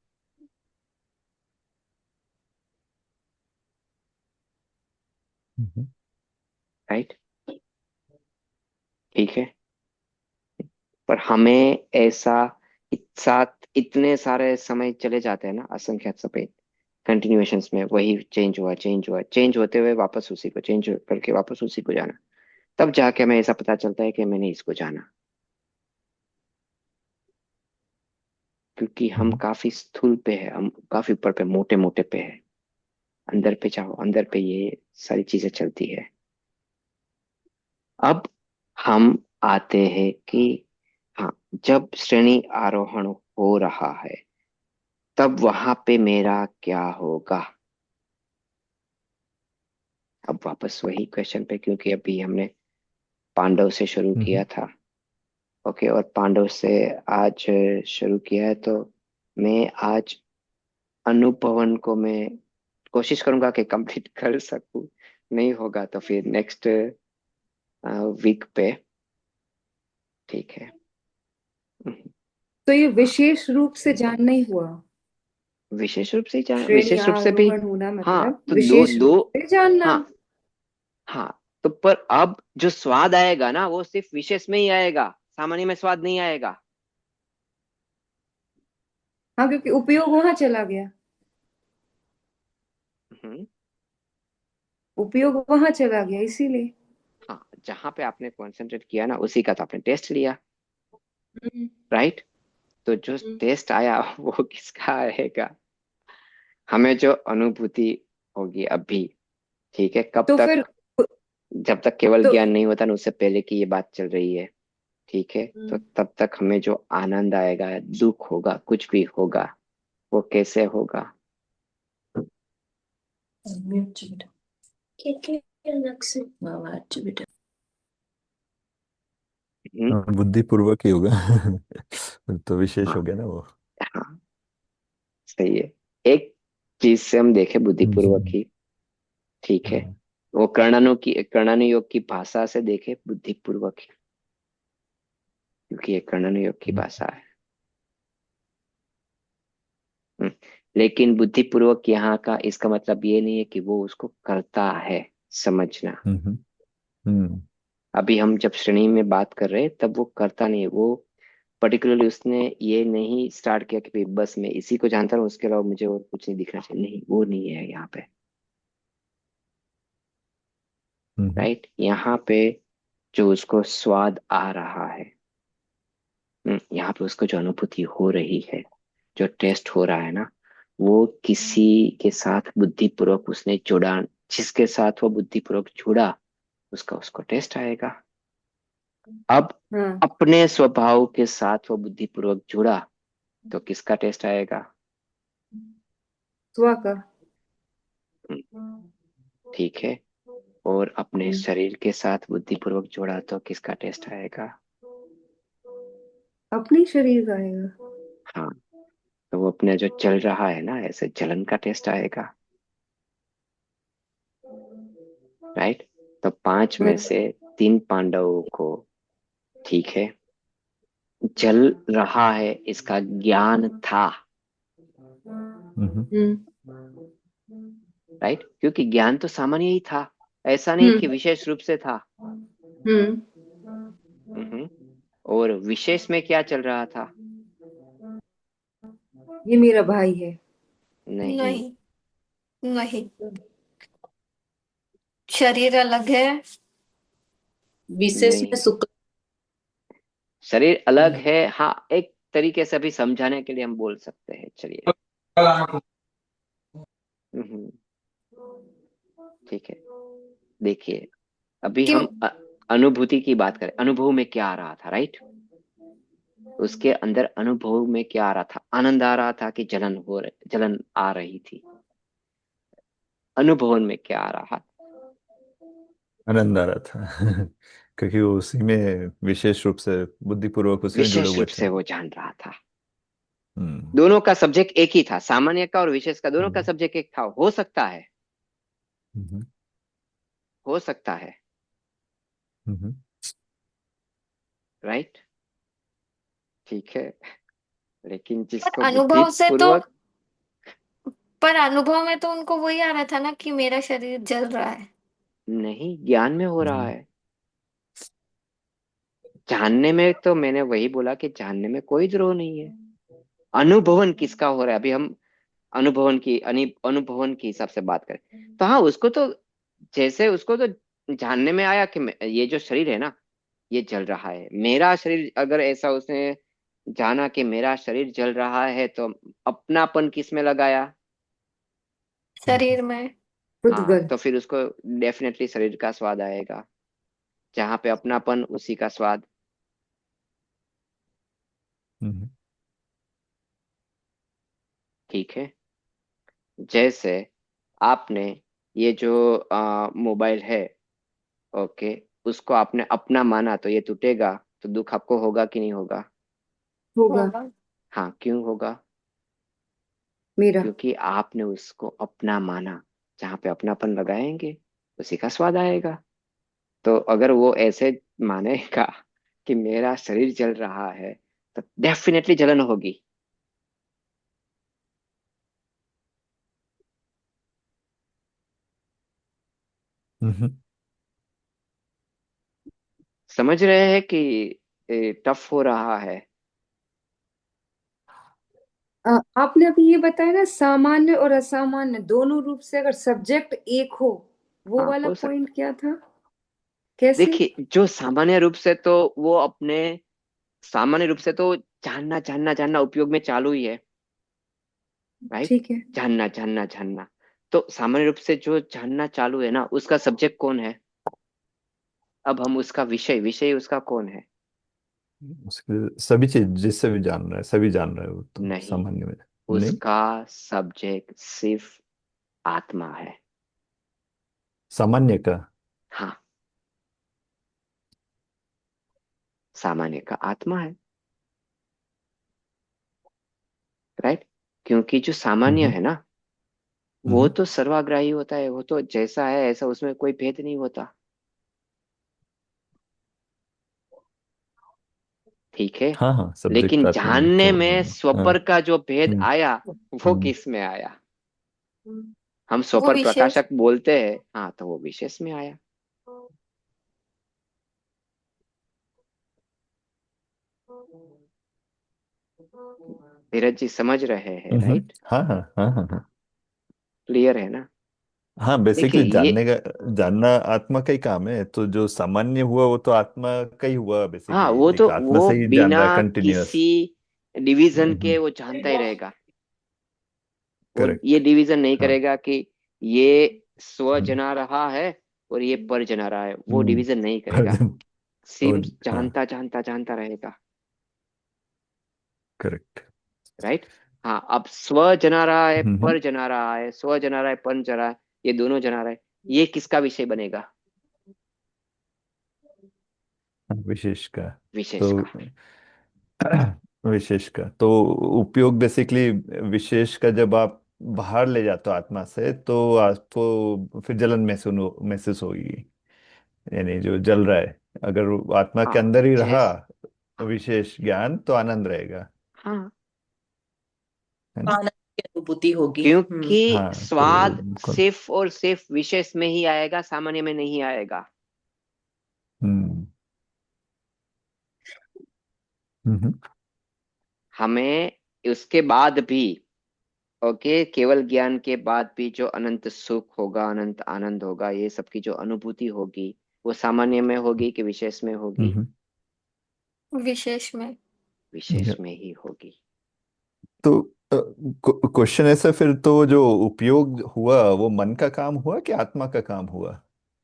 हम्म। राइट। ठीक है। पर हमें ऐसा साथ इतने सारे समय चले जाते हैं ना, असंख्यात समय कंटिन्यूएशंस में, वही चेंज हुआ, चेंज हुआ, चेंज होते हुए वापस उसी को, चेंज करके वापस उसी को जाना, तब जाके हमें ऐसा पता चलता है कि मैंने इसको जाना। क्योंकि हम हम्म। काफी स्थूल पे है, हम काफी ऊपर पे, मोटे मोटे पे है। अंदर पे जाओ, अंदर पे ये सारी चीजें चलती है। अब हम आते हैं कि हाँ, जब श्रेणी आरोहण हो रहा है, तब वहां पे मेरा क्या होगा। अब वापस वही क्वेश्चन पे, क्योंकि अभी हमने पांडव से शुरू किया हम्म। था। ओके, और पांडव से आज शुरू किया है, तो मैं आज अनुभवन को मैं कोशिश करूंगा कि कंप्लीट कर सकूं। नहीं होगा तो फिर नेक्स्ट वीक पे। ठीक है। तो ये विशेष रूप से जानना ही हुआ। विशेष रूप से श्रेणी विशेष रूप से भी। आरोहण होना हाँ, मतलब तो दो विशेष दो। रूप से जानना। हाँ। हाँ। तो पर अब जो स्वाद आएगा ना, वो सिर्फ विशेष में ही आएगा, सामान्य में स्वाद नहीं आएगा। हाँ, क्योंकि उपयोग वहां चला गया। हम्म। उपयोग वहां चला गया इसीलिए। हाँ, जहां पे आपने कॉन्सेंट्रेट किया ना, उसी का तो आपने टेस्ट लिया। हम्म। राइट। तो जो हम्म। टेस्ट आया वो किसका आएगा? हमें जो अनुभूति होगी अभी। ठीक है, कब तो फिर तक? जब तक केवल तो ज्ञान नहीं होता ना, उससे पहले की ये बात चल रही है। ठीक है, तो हम्म, तब तक हमें जो आनंद आएगा, दुख होगा, कुछ भी होगा, वो कैसे होगा? म्यूट बेटा के अलग से आवाज बेटा। हम्म। हाँ, बुद्धिपूर्वक ही होगा। तो विशेष हो हाँ। गया ना वो। हाँ, सही है। एक चीज से हम देखें बुद्धिपूर्वक हम्म। ही। ठीक है। हाँ। वो कर्णानुयोग की भाषा से देखे बुद्धिपूर्वक ही, क्योंकि ये कर्णानुयोग की हम्म। भाषा है। हम्म, लेकिन बुद्धिपूर्वक यहाँ का इसका मतलब ये नहीं है कि वो उसको करता है, समझना। हम्म। हम्म। अभी हम जब श्रेणी में बात कर रहे हैं, तब वो करता नहीं है, वो पर्टिकुलरली उसने ये नहीं स्टार्ट किया कि भाई बस मैं इसी को जानता हूँ, उसके अलावा मुझे और कुछ नहीं दिखना चाहिए। नहीं, वो नहीं है यहाँ पे। हम्म। राइट। यहाँ पे जो उसको स्वाद आ रहा है, यहाँ पे उसको जो अनुभूति हो रही है, जो टेस्ट हो रहा है ना, वो किसी के साथ बुद्धिपूर्वक उसने जुड़ा, जिसके साथ वो बुद्धिपूर्वक जुड़ा, उसका उसको टेस्ट आएगा। अब हाँ, अपने स्वभाव के साथ वो बुद्धिपूर्वक जुड़ा, तो किसका टेस्ट आएगा? स्व का। हम्म, ठीक है। और अपने हम्म, शरीर के साथ बुद्धिपूर्वक जुड़ा, तो किसका टेस्ट आएगा? अपनी शरीर का आएगा। हाँ। तो वो अपने जो चल रहा है ना, ऐसे चलन का टेस्ट आएगा। राइट। तो पांच में अच्छा। से तीन पांडवों को, ठीक है, जल रहा है इसका ज्ञान था। हम्म। हम्म। राइट, क्योंकि ज्ञान तो सामान्य ही था, ऐसा नहीं कि हम्म। विशेष रूप से था। हम्म। हम्म। और विशेष में क्या चल रहा था? ये मेरा भाई है। नहीं। नहीं, नहीं, शरीर अलग है। विशेष में नहीं, शुक्ल। शरीर अलग है, हाँ, एक तरीके से अभी समझाने के लिए हम बोल सकते हैं, चलिए। हम्म, ठीक है। देखिए, अभी क्यों? हम अनुभूति की बात करें, अनुभव में क्या आ रहा था, राइट? उसके अंदर अनुभव में क्या आ रहा था? आनंद आ रहा था कि जलन आ रही थी? अनुभवन में क्या आ रहा? आनंद आ रहा था क्योंकि वो उसी में विशेष रूप से बुद्धिपूर्वक उसी में जुड़े विशेष हुए रूप थे। से वो जान रहा था। हम्म। दोनों का सब्जेक्ट एक ही था, सामान्य का और विशेष का, दोनों का हम्म। सब्जेक्ट एक था। हो सकता है, हम्म। हो सकता है, हम्म। राइट, ठीक है। लेकिन पर जिसको बुद्धि अनुभव से तो पूर्वक, पर अनुभव में तो उनको वही आ रहा था ना कि मेरा शरीर जल रहा है। नहीं, ज्ञान में हो रहा नहीं। है। जानने में तो मैंने वही बोला कि जानने में कोई द्रोह नहीं है। अनुभवन किसका हो रहा है? अभी हम अनुभवन की हिसाब से बात करें तो हाँ, उसको तो, जैसे उसको तो जानने में आया कि ये जो शरीर है ना, ये जल रहा है, मेरा शरीर, अगर ऐसा उसने जाना कि मेरा शरीर जल रहा है, तो अपनापन किस में लगाया? शरीर में। हाँ, उद्गल। तो फिर उसको डेफिनेटली शरीर का स्वाद आएगा। जहाँ पे अपनापन, उसी का स्वाद। हम्म। ठीक है। जैसे आपने ये जो मोबाइल है, ओके, उसको आपने अपना माना, तो ये टूटेगा, तो दुख आपको होगा कि नहीं होगा? होगा। होगा। हाँ, क्यों होगा? मेरा। क्योंकि आपने उसको अपना माना। जहाँ पे अपनापन लगाएंगे, उसी का स्वाद आएगा। तो अगर वो ऐसे मानेगा कि मेरा शरीर जल रहा है, तो डेफिनेटली जलन होगी। हम्म। समझ रहे हैं कि टफ हो रहा है? आपने अभी ये बताया ना, सामान्य और असामान्य दोनों रूप से अगर सब्जेक्ट एक हो, वो हाँ, वाला हो सकता पॉइंट है। क्या था? कैसे? देखिए, जो सामान्य रूप से तो वो अपने, सामान्य रूप से तो जानना जानना जानना उपयोग में चालू ही है, राइट? ठीक है। जानना जानना जानना। तो सामान्य रूप से जो जानना चालू है ना, उसका सब्जेक्ट कौन है? अब हम उसका विषय, विषय उसका कौन है? उसके सभी चीज जिससे भी जान रहा है, सभी जान रहा है वो तो नहीं, सामान्य में। नहीं। उसका सब्जेक्ट सिर्फ आत्मा है। सामान्य का। हाँ, सामान्य का आत्मा है, राइट। क्योंकि जो सामान्य हम्म। है ना, वो हम्म। तो सर्वाग्राही होता है, वो तो जैसा है ऐसा, उसमें कोई भेद नहीं होता। ठीक है। हाँ हाँ, सब्जेक्ट लेकिन आत्मा में जानने तो में हाँ। स्वपर का जो भेद हम्म। आया, वो हम्म। किस में आया? हम वो स्वपर विशेष। प्रकाशक बोलते हैं, हाँ, तो वो विशेष में आया। धीरज जी, समझ रहे हैं, राइट? हाँ हाँ हाँ हाँ हाँ। क्लियर है ना? हाँ, देखिए बेसिकली ये, जानना आत्मा का ही काम है, तो जो सामान्य हुआ वो तो आत्मा का ही हुआ हाँ, बेसिकली, वो तो, एक आत्मा वो से ही जान बिना रहा है कंटिन्यूअस। किसी डिवीजन के वो जानता ही रहेगा। वो ये करेक्ट। डिवीजन नहीं हाँ। करेगा कि ये स्व हम्म। जना रहा है और ये पर जना रहा है, वो हम्म। डिवीजन नहीं करेगा। और सिर्फ हाँ। जानता जानता जानता रहेगा, करेक्ट। राइट। हाँ, अब स्व जना रहा है, हम्म। पर जना रहा है, स्व जना रहा है, पर जना रहा है, ये दोनों जना रहा है, ये किसका विषय बनेगा? विशेष का। विशेष तो का। विशेष का तो उपयोग बेसिकली, विशेष का जब आप बाहर ले जाते हो आत्मा से, तो आपको फिर जलन महसूस होगी, यानी जो जल रहा है। अगर वो आत्मा के हाँ, अंदर ही रहा जैस हाँ, विशेष ज्ञान, तो आनंद रहेगा। हाँ, है ना? आनंद की अनुभूति होगी। क्योंकि हाँ तो स्वाद बिल्कुल। सिर्फ और सिर्फ विशेष में ही आएगा, सामान्य में नहीं आएगा। हम्म। हम्म। हमें उसके बाद भी, ओके, केवल ज्ञान के बाद भी जो अनंत सुख होगा, अनंत आनंद होगा, ये सबकी जो अनुभूति होगी, वो सामान्य में होगी कि विशेष में होगी? हम्म। विशेष में। विशेष में ही होगी। तो क्वेश्चन ऐसा फिर, तो जो उपयोग हुआ वो मन का काम हुआ कि आत्मा का काम हुआ?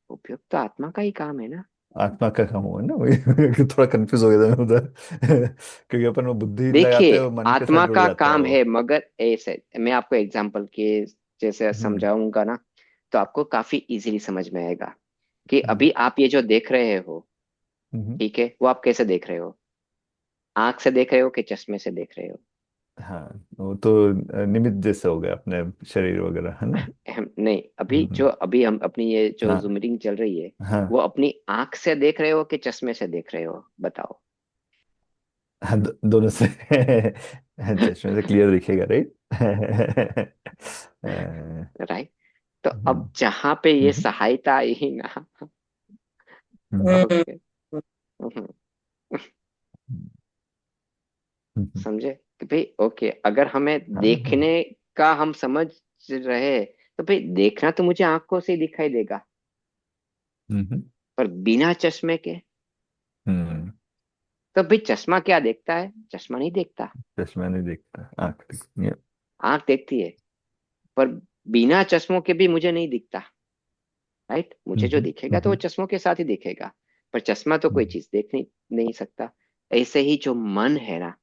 उपयोग तो आत्मा का ही काम है ना। आत्मा का काम हुआ ना, वही थोड़ा कंफ्यूज हो गया था मैं उधर क्योंकि अपन वो बुद्धि लगाते देखिए, हैं वो मन के साथ आत्मा जुड़ का जाता है काम वो। है, मगर ऐसे मैं आपको एग्जांपल के जैसे हम्म। समझाऊंगा ना, तो आपको काफी इजीली समझ में आएगा कि हम्म। अभी आप ये जो देख रहे हो, हम्म। ठीक है, वो आप कैसे देख रहे हो? आंख से देख रहे हो कि चश्मे से देख रहे हो? हाँ, वो तो निमित्त जैसे हो गया अपने शरीर वगैरह, है ना। नहीं, अभी हम्म। जो अभी हम अपनी ये जो हाँ। जूमरिंग चल रही है, हाँ। वो अपनी आंख से देख रहे हो कि चश्मे से देख रहे हो? बताओ। हाँ, दोनों से चश्मे से क्लियर दिखेगा, राइट। राइट। तो अब जहां पे ये सहायता आई ना, ओके, समझे कि भाई, ओके, अगर हमें देखने का हम समझ रहे, तो भाई देखना तो मुझे आंखों से ही दिखाई देगा, पर बिना चश्मे के तो भाई चश्मा क्या देखता है? चश्मा नहीं देखता। चश्मा नहीं देखता, आंख देखती है। आंख देखती है, पर बिना चश्मों के भी मुझे नहीं दिखता। राइट, मुझे जो हम्म। दिखेगा तो वो हम्म। चश्मों के साथ ही दिखेगा, पर चश्मा तो कोई हम्म। चीज देख नहीं सकता। ऐसे ही जो मन है ना,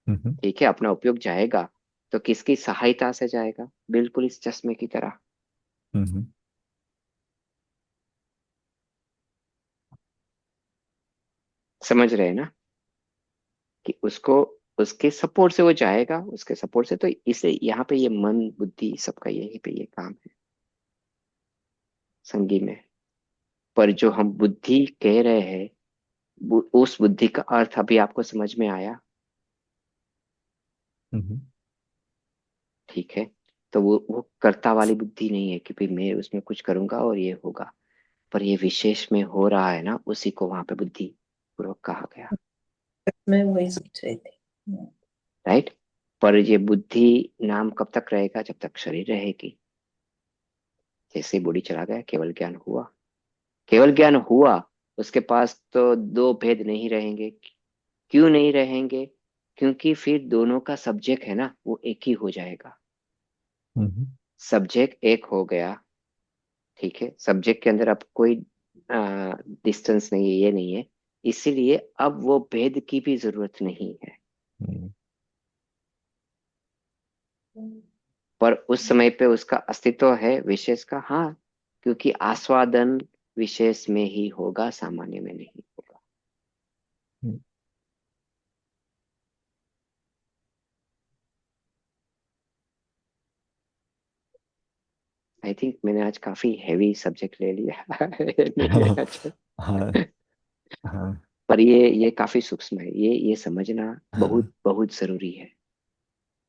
हम्म। ठीक है, अपना उपयोग जाएगा तो किसकी सहायता से जाएगा? बिल्कुल इस चश्मे की तरह। हम्म। समझ रहे हैं ना कि उसको, उसके सपोर्ट से वो जाएगा, उसके सपोर्ट से। तो इसे यहाँ पे ये मन बुद्धि सबका यही पे ये काम है, संगी में। पर जो हम बुद्धि कह रहे हैं, उस बुद्धि का अर्थ अभी आपको समझ में आया? हम्म। ठीक है। तो वो कर्ता वाली बुद्धि नहीं है कि भाई मैं उसमें कुछ करूंगा और ये होगा, पर ये विशेष में हो रहा है ना, उसी को वहां पे बुद्धि पूर्वक कहा गया। मैं वही सोच रही थी। राइट। पर ये बुद्धि नाम कब तक रहेगा? जब तक शरीर रहेगी। जैसे ही बॉडी चला गया, केवल ज्ञान हुआ। केवल ज्ञान हुआ, उसके पास तो दो भेद नहीं रहेंगे। क्यों नहीं रहेंगे? क्योंकि फिर दोनों का सब्जेक्ट है ना, वो एक ही हो जाएगा। हम्म। सब्जेक्ट एक हो गया, ठीक है, सब्जेक्ट के अंदर अब कोई डिस्टेंस नहीं है, ये नहीं है, इसीलिए अब वो भेद की भी जरूरत नहीं है। पर उस समय पे उसका अस्तित्व है विशेष का, हाँ, क्योंकि आस्वादन विशेष में ही होगा, सामान्य में नहीं होगा। आई थिंक मैंने आज काफी हैवी सब्जेक्ट ले लिया नहीं लेना हाँ। चाहिए। हाँ। पर ये काफी सूक्ष्म है, ये समझना बहुत हाँ। बहुत जरूरी है।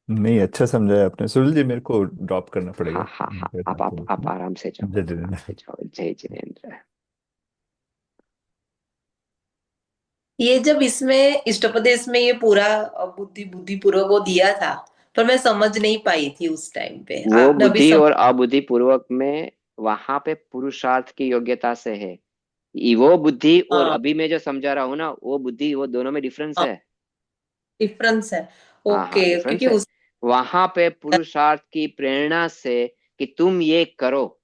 नहीं, अच्छा समझाया आपने सुनील जी, मेरे को ड्रॉप करना हाँ पड़ेगा। हाँ हाँ, बेटा तो आप आराम से जाओ, जय आराम से जिनेंद्र। जाओ। जय जिनेन्द्र। ये जब इसमें इष्टोपदेश में ये पूरा बुद्धि बुद्धि पूर्वक वो दिया था, पर मैं समझ नहीं पाई थी उस टाइम पे। वो आपने अभी बुद्धि और अबुद्धि पूर्वक में वहां पे पुरुषार्थ की योग्यता से है। वो बुद्धि और हाँ, अभी मैं जो समझा रहा हूँ ना, वो बुद्धि, वो दोनों में डिफरेंस है। डिफरेंस है। हाँ हाँ, ओके, डिफरेंस क्योंकि है। उस वहां पे पुरुषार्थ की प्रेरणा से कि तुम ये करो,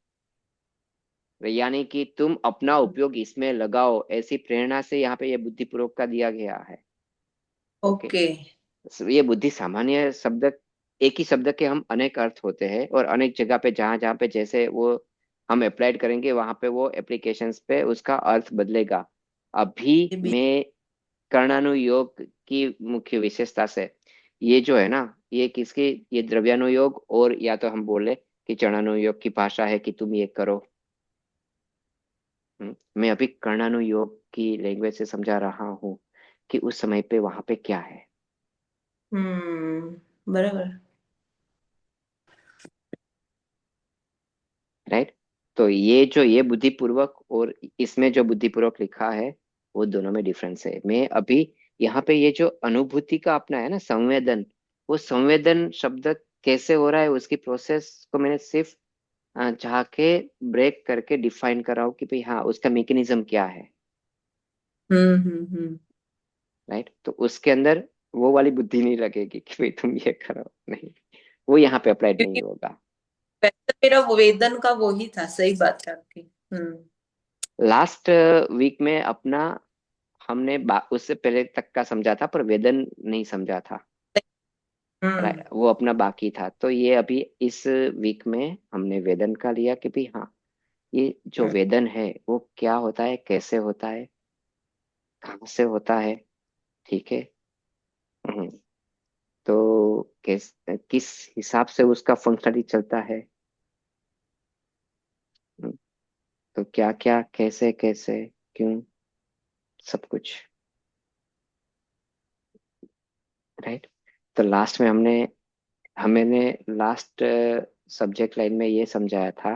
यानी कि तुम अपना उपयोग इसमें लगाओ, ऐसी प्रेरणा से यहाँ पे ये बुद्धिपूर्वक का दिया गया है। ओके। ओके। ये बुद्धि सामान्य शब्द, एक ही शब्द के हम अनेक अर्थ होते हैं, और अनेक जगह पे जहां जहां पे जैसे वो हम अप्लाइड करेंगे, वहां पे वो एप्लीकेशंस पे उसका अर्थ बदलेगा। अभी ये भी मैं कर्णानुयोग की मुख्य विशेषता से, ये जो है ना, ये किसकी, ये द्रव्यानुयोग, और या तो हम बोले कि चरणानुयोग की भाषा है कि तुम ये करो। मैं अभी कर्णानुयोग की लैंग्वेज से समझा रहा हूँ कि उस समय पे वहां पे क्या है। हम्म बराबर। राइट। तो ये बुद्धिपूर्वक और इसमें जो बुद्धिपूर्वक लिखा है, वो दोनों में डिफरेंस है। मैं अभी यहाँ पे ये जो अनुभूति का अपना है ना संवेदन, वो संवेदन शब्द कैसे हो रहा है उसकी प्रोसेस को मैंने सिर्फ जाके ब्रेक करके डिफाइन कर रहा हूँ कि भाई हाँ उसका मैकेनिज्म क्या है। हम्म। राइट। तो उसके अंदर वो वाली बुद्धि नहीं लगेगी कि भाई तुम ये करो, नहीं, वो यहाँ पे अप्लाइड नहीं क्योंकि होगा। वैसे मेरा वेदन का वो ही था, सही बात है आपकी। लास्ट वीक में अपना हमने उससे पहले तक का समझा था पर वेदन नहीं समझा था। हम्म। वो अपना बाकी था। तो ये अभी इस वीक में हमने वेदन का लिया कि भाई हाँ ये जो हम्म। वेदन है वो क्या होता है, कैसे होता है, कहाँ से होता है। ठीक है। हम्म। तो किस हिसाब से उसका फंक्शनली चलता है। हम्म, तो क्या क्या कैसे कैसे क्यों, सब कुछ। राइट। तो लास्ट में हमने लास्ट सब्जेक्ट लाइन में ये समझाया था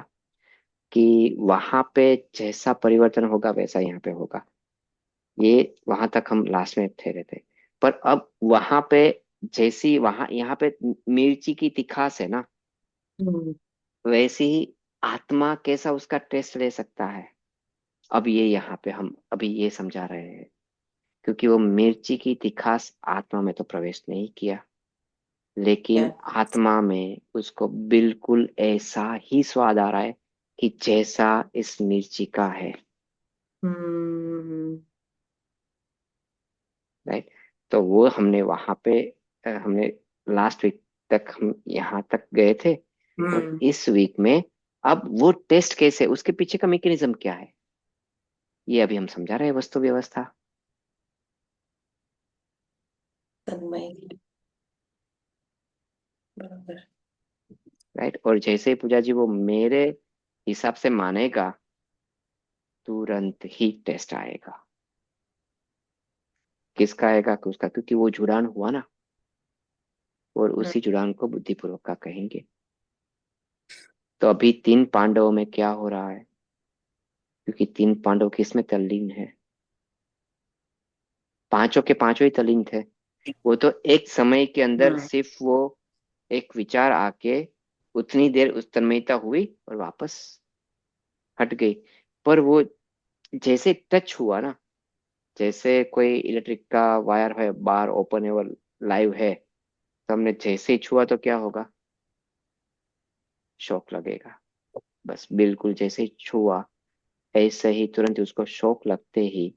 कि वहां पे जैसा परिवर्तन होगा वैसा यहाँ पे होगा। ये वहां तक हम लास्ट में ठहरे थे। पर अब वहां पे जैसी वहां यहाँ पे मिर्ची की तिखास है ना, हम्म। वैसे ही आत्मा कैसा उसका टेस्ट ले सकता है। अब ये यहाँ पे हम अभी ये समझा रहे हैं, क्योंकि वो मिर्ची की तिखास आत्मा में तो प्रवेश नहीं किया, लेकिन क्या? आत्मा में उसको बिल्कुल ऐसा ही स्वाद आ रहा है कि जैसा इस मिर्ची का है। हम्म। राइट। तो वो हमने वहां पे हमने लास्ट वीक तक हम यहाँ तक गए थे। और हम्म। इस वीक में अब वो टेस्ट कैसे, उसके पीछे का मैकेनिज्म क्या है, ये अभी हम समझा रहे हैं, वस्तु व्यवस्था। तन्मय। बराबर। राइट। और जैसे ही पूजा जी वो मेरे हिसाब से मानेगा, तुरंत ही टेस्ट आएगा। किसका आएगा कि उसका, क्योंकि वो जुड़ान हुआ ना, और हम्म। उसी जुड़ान को बुद्धिपूर्वक का कहेंगे। तो अभी तीन पांडवों में क्या हो रहा है, क्योंकि तीन पांडव किसमें तल्लीन है, पांचों के पांचों ही तल्लीन थे। वो तो एक समय के अंदर हम्म। सिर्फ वो एक विचार आके उतनी देर उस तन्मयता हुई और वापस हट गई। पर वो जैसे टच हुआ ना, जैसे कोई इलेक्ट्रिक का वायर है बाहर ओपन है और लाइव है, तो हमने जैसे ही छुआ तो क्या होगा, शॉक लगेगा। बस बिल्कुल जैसे ही छुआ, ऐसे ही तुरंत उसको शॉक लगते ही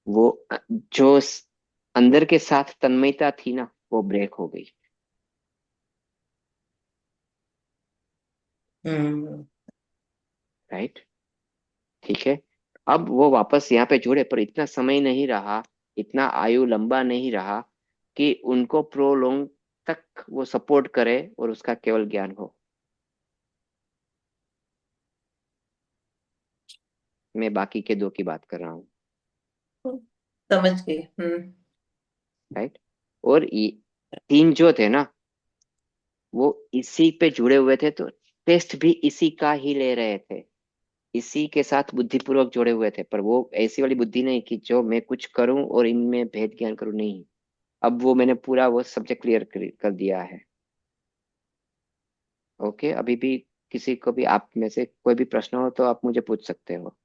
वो जो अंदर के साथ तन्मयता थी ना, वो ब्रेक हो गई। हम्म। राइट। ठीक है। अब वो वापस यहाँ पे जुड़े, पर इतना समय नहीं रहा, इतना आयु लंबा नहीं रहा कि उनको प्रोलोंग तक वो सपोर्ट करे और उसका केवल ज्ञान हो। मैं बाकी के दो की बात कर रहा हूँ। समझ गए। राइट। और तीन जो थे ना, वो इसी पे जुड़े हुए थे, तो टेस्ट भी इसी का ही ले रहे थे, इसी के साथ बुद्धिपूर्वक जुड़े हुए थे। पर वो ऐसी वाली बुद्धि नहीं कि जो मैं कुछ करूं और इनमें भेद ज्ञान करूं, नहीं। अब वो मैंने पूरा वो सब्जेक्ट क्लियर कर दिया है। ओके। अभी भी किसी को भी आप में से कोई भी प्रश्न हो तो आप मुझे पूछ सकते हो,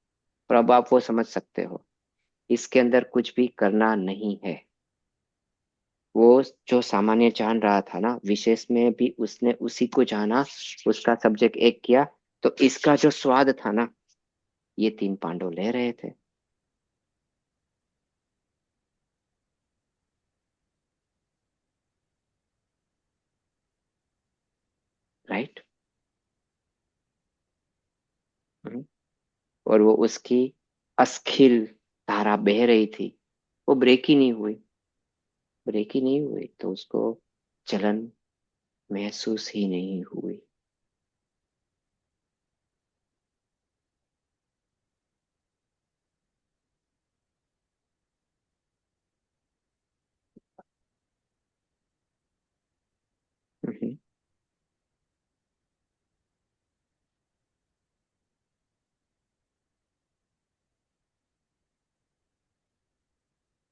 पर अब आप वो समझ सकते हो, इसके अंदर कुछ भी करना नहीं है। वो जो सामान्य जान रहा था ना, विशेष में भी उसने उसी को जाना, उसका सब्जेक्ट एक किया, तो इसका जो स्वाद था ना, ये तीन पांडव ले रहे थे। राइट। और वो उसकी अस्खिल धारा बह रही थी, वो ब्रेक ही नहीं हुई, ब्रेक ही नहीं हुई, तो उसको जलन महसूस ही नहीं हुई।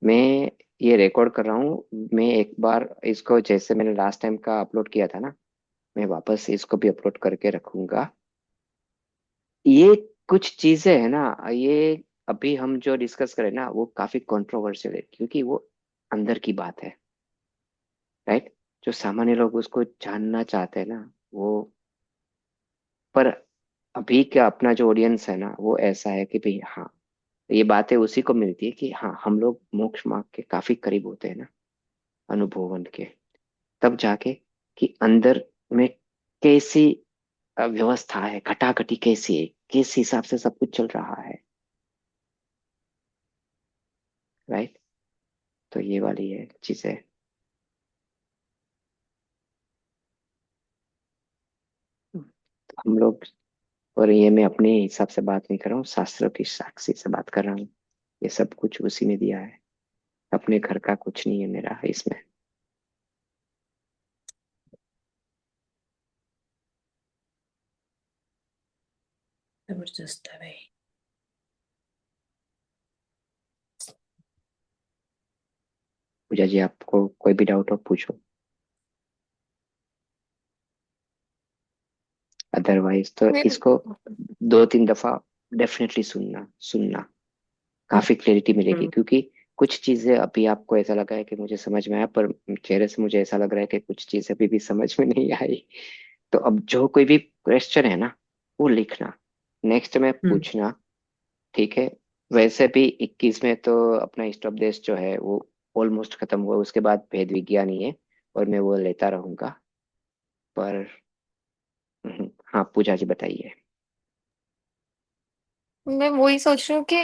मैं ये रिकॉर्ड कर रहा हूँ। मैं एक बार इसको, जैसे मैंने लास्ट टाइम का अपलोड किया था ना, मैं वापस इसको भी अपलोड करके रखूंगा। ये कुछ चीजें है ना, ये अभी हम जो डिस्कस करें ना, वो काफी कंट्रोवर्शियल है, क्योंकि वो अंदर की बात है। राइट। जो सामान्य लोग उसको जानना चाहते हैं ना, वो, पर अभी का अपना जो ऑडियंस है ना, वो ऐसा है कि भाई हाँ, ये बातें उसी को मिलती है कि हाँ, हम लोग मोक्ष मार्ग के काफी करीब होते हैं ना, अनुभवन के, तब जाके कि अंदर में कैसी व्यवस्था है, खटाखटी कैसी है, किस हिसाब से सब कुछ चल रहा है। राइट। तो ये वाली है चीजें। हम लोग, और ये मैं अपने हिसाब से बात नहीं कर रहा हूँ, शास्त्रों की साक्षी से बात कर रहा हूँ। ये सब कुछ उसी ने दिया है, अपने घर का कुछ नहीं है मेरा इसमें। जबरदस्त है भाई। पूजा जी, आपको कोई भी डाउट हो पूछो, अदरवाइज तो मैं इसको 2-3 दफा डेफिनेटली सुनना सुनना, काफी क्लैरिटी मिलेगी। हम्म। क्योंकि कुछ चीजें अभी आपको ऐसा लगा है कि मुझे समझ में आया, पर चेहरे से मुझे ऐसा लग रहा है कि कुछ चीजें अभी भी समझ में नहीं आई। तो अब जो कोई भी क्वेश्चन है ना, वो लिखना, नेक्स्ट में हम्म। पूछना। ठीक है। वैसे भी 21 में तो अपना इष्टोपदेश जो है वो ऑलमोस्ट खत्म हुआ, उसके बाद भेद विज्ञान ही है, और मैं वो लेता रहूंगा। पर हाँ, पूजा जी बताइए। मैं वही सोच रही हूँ कि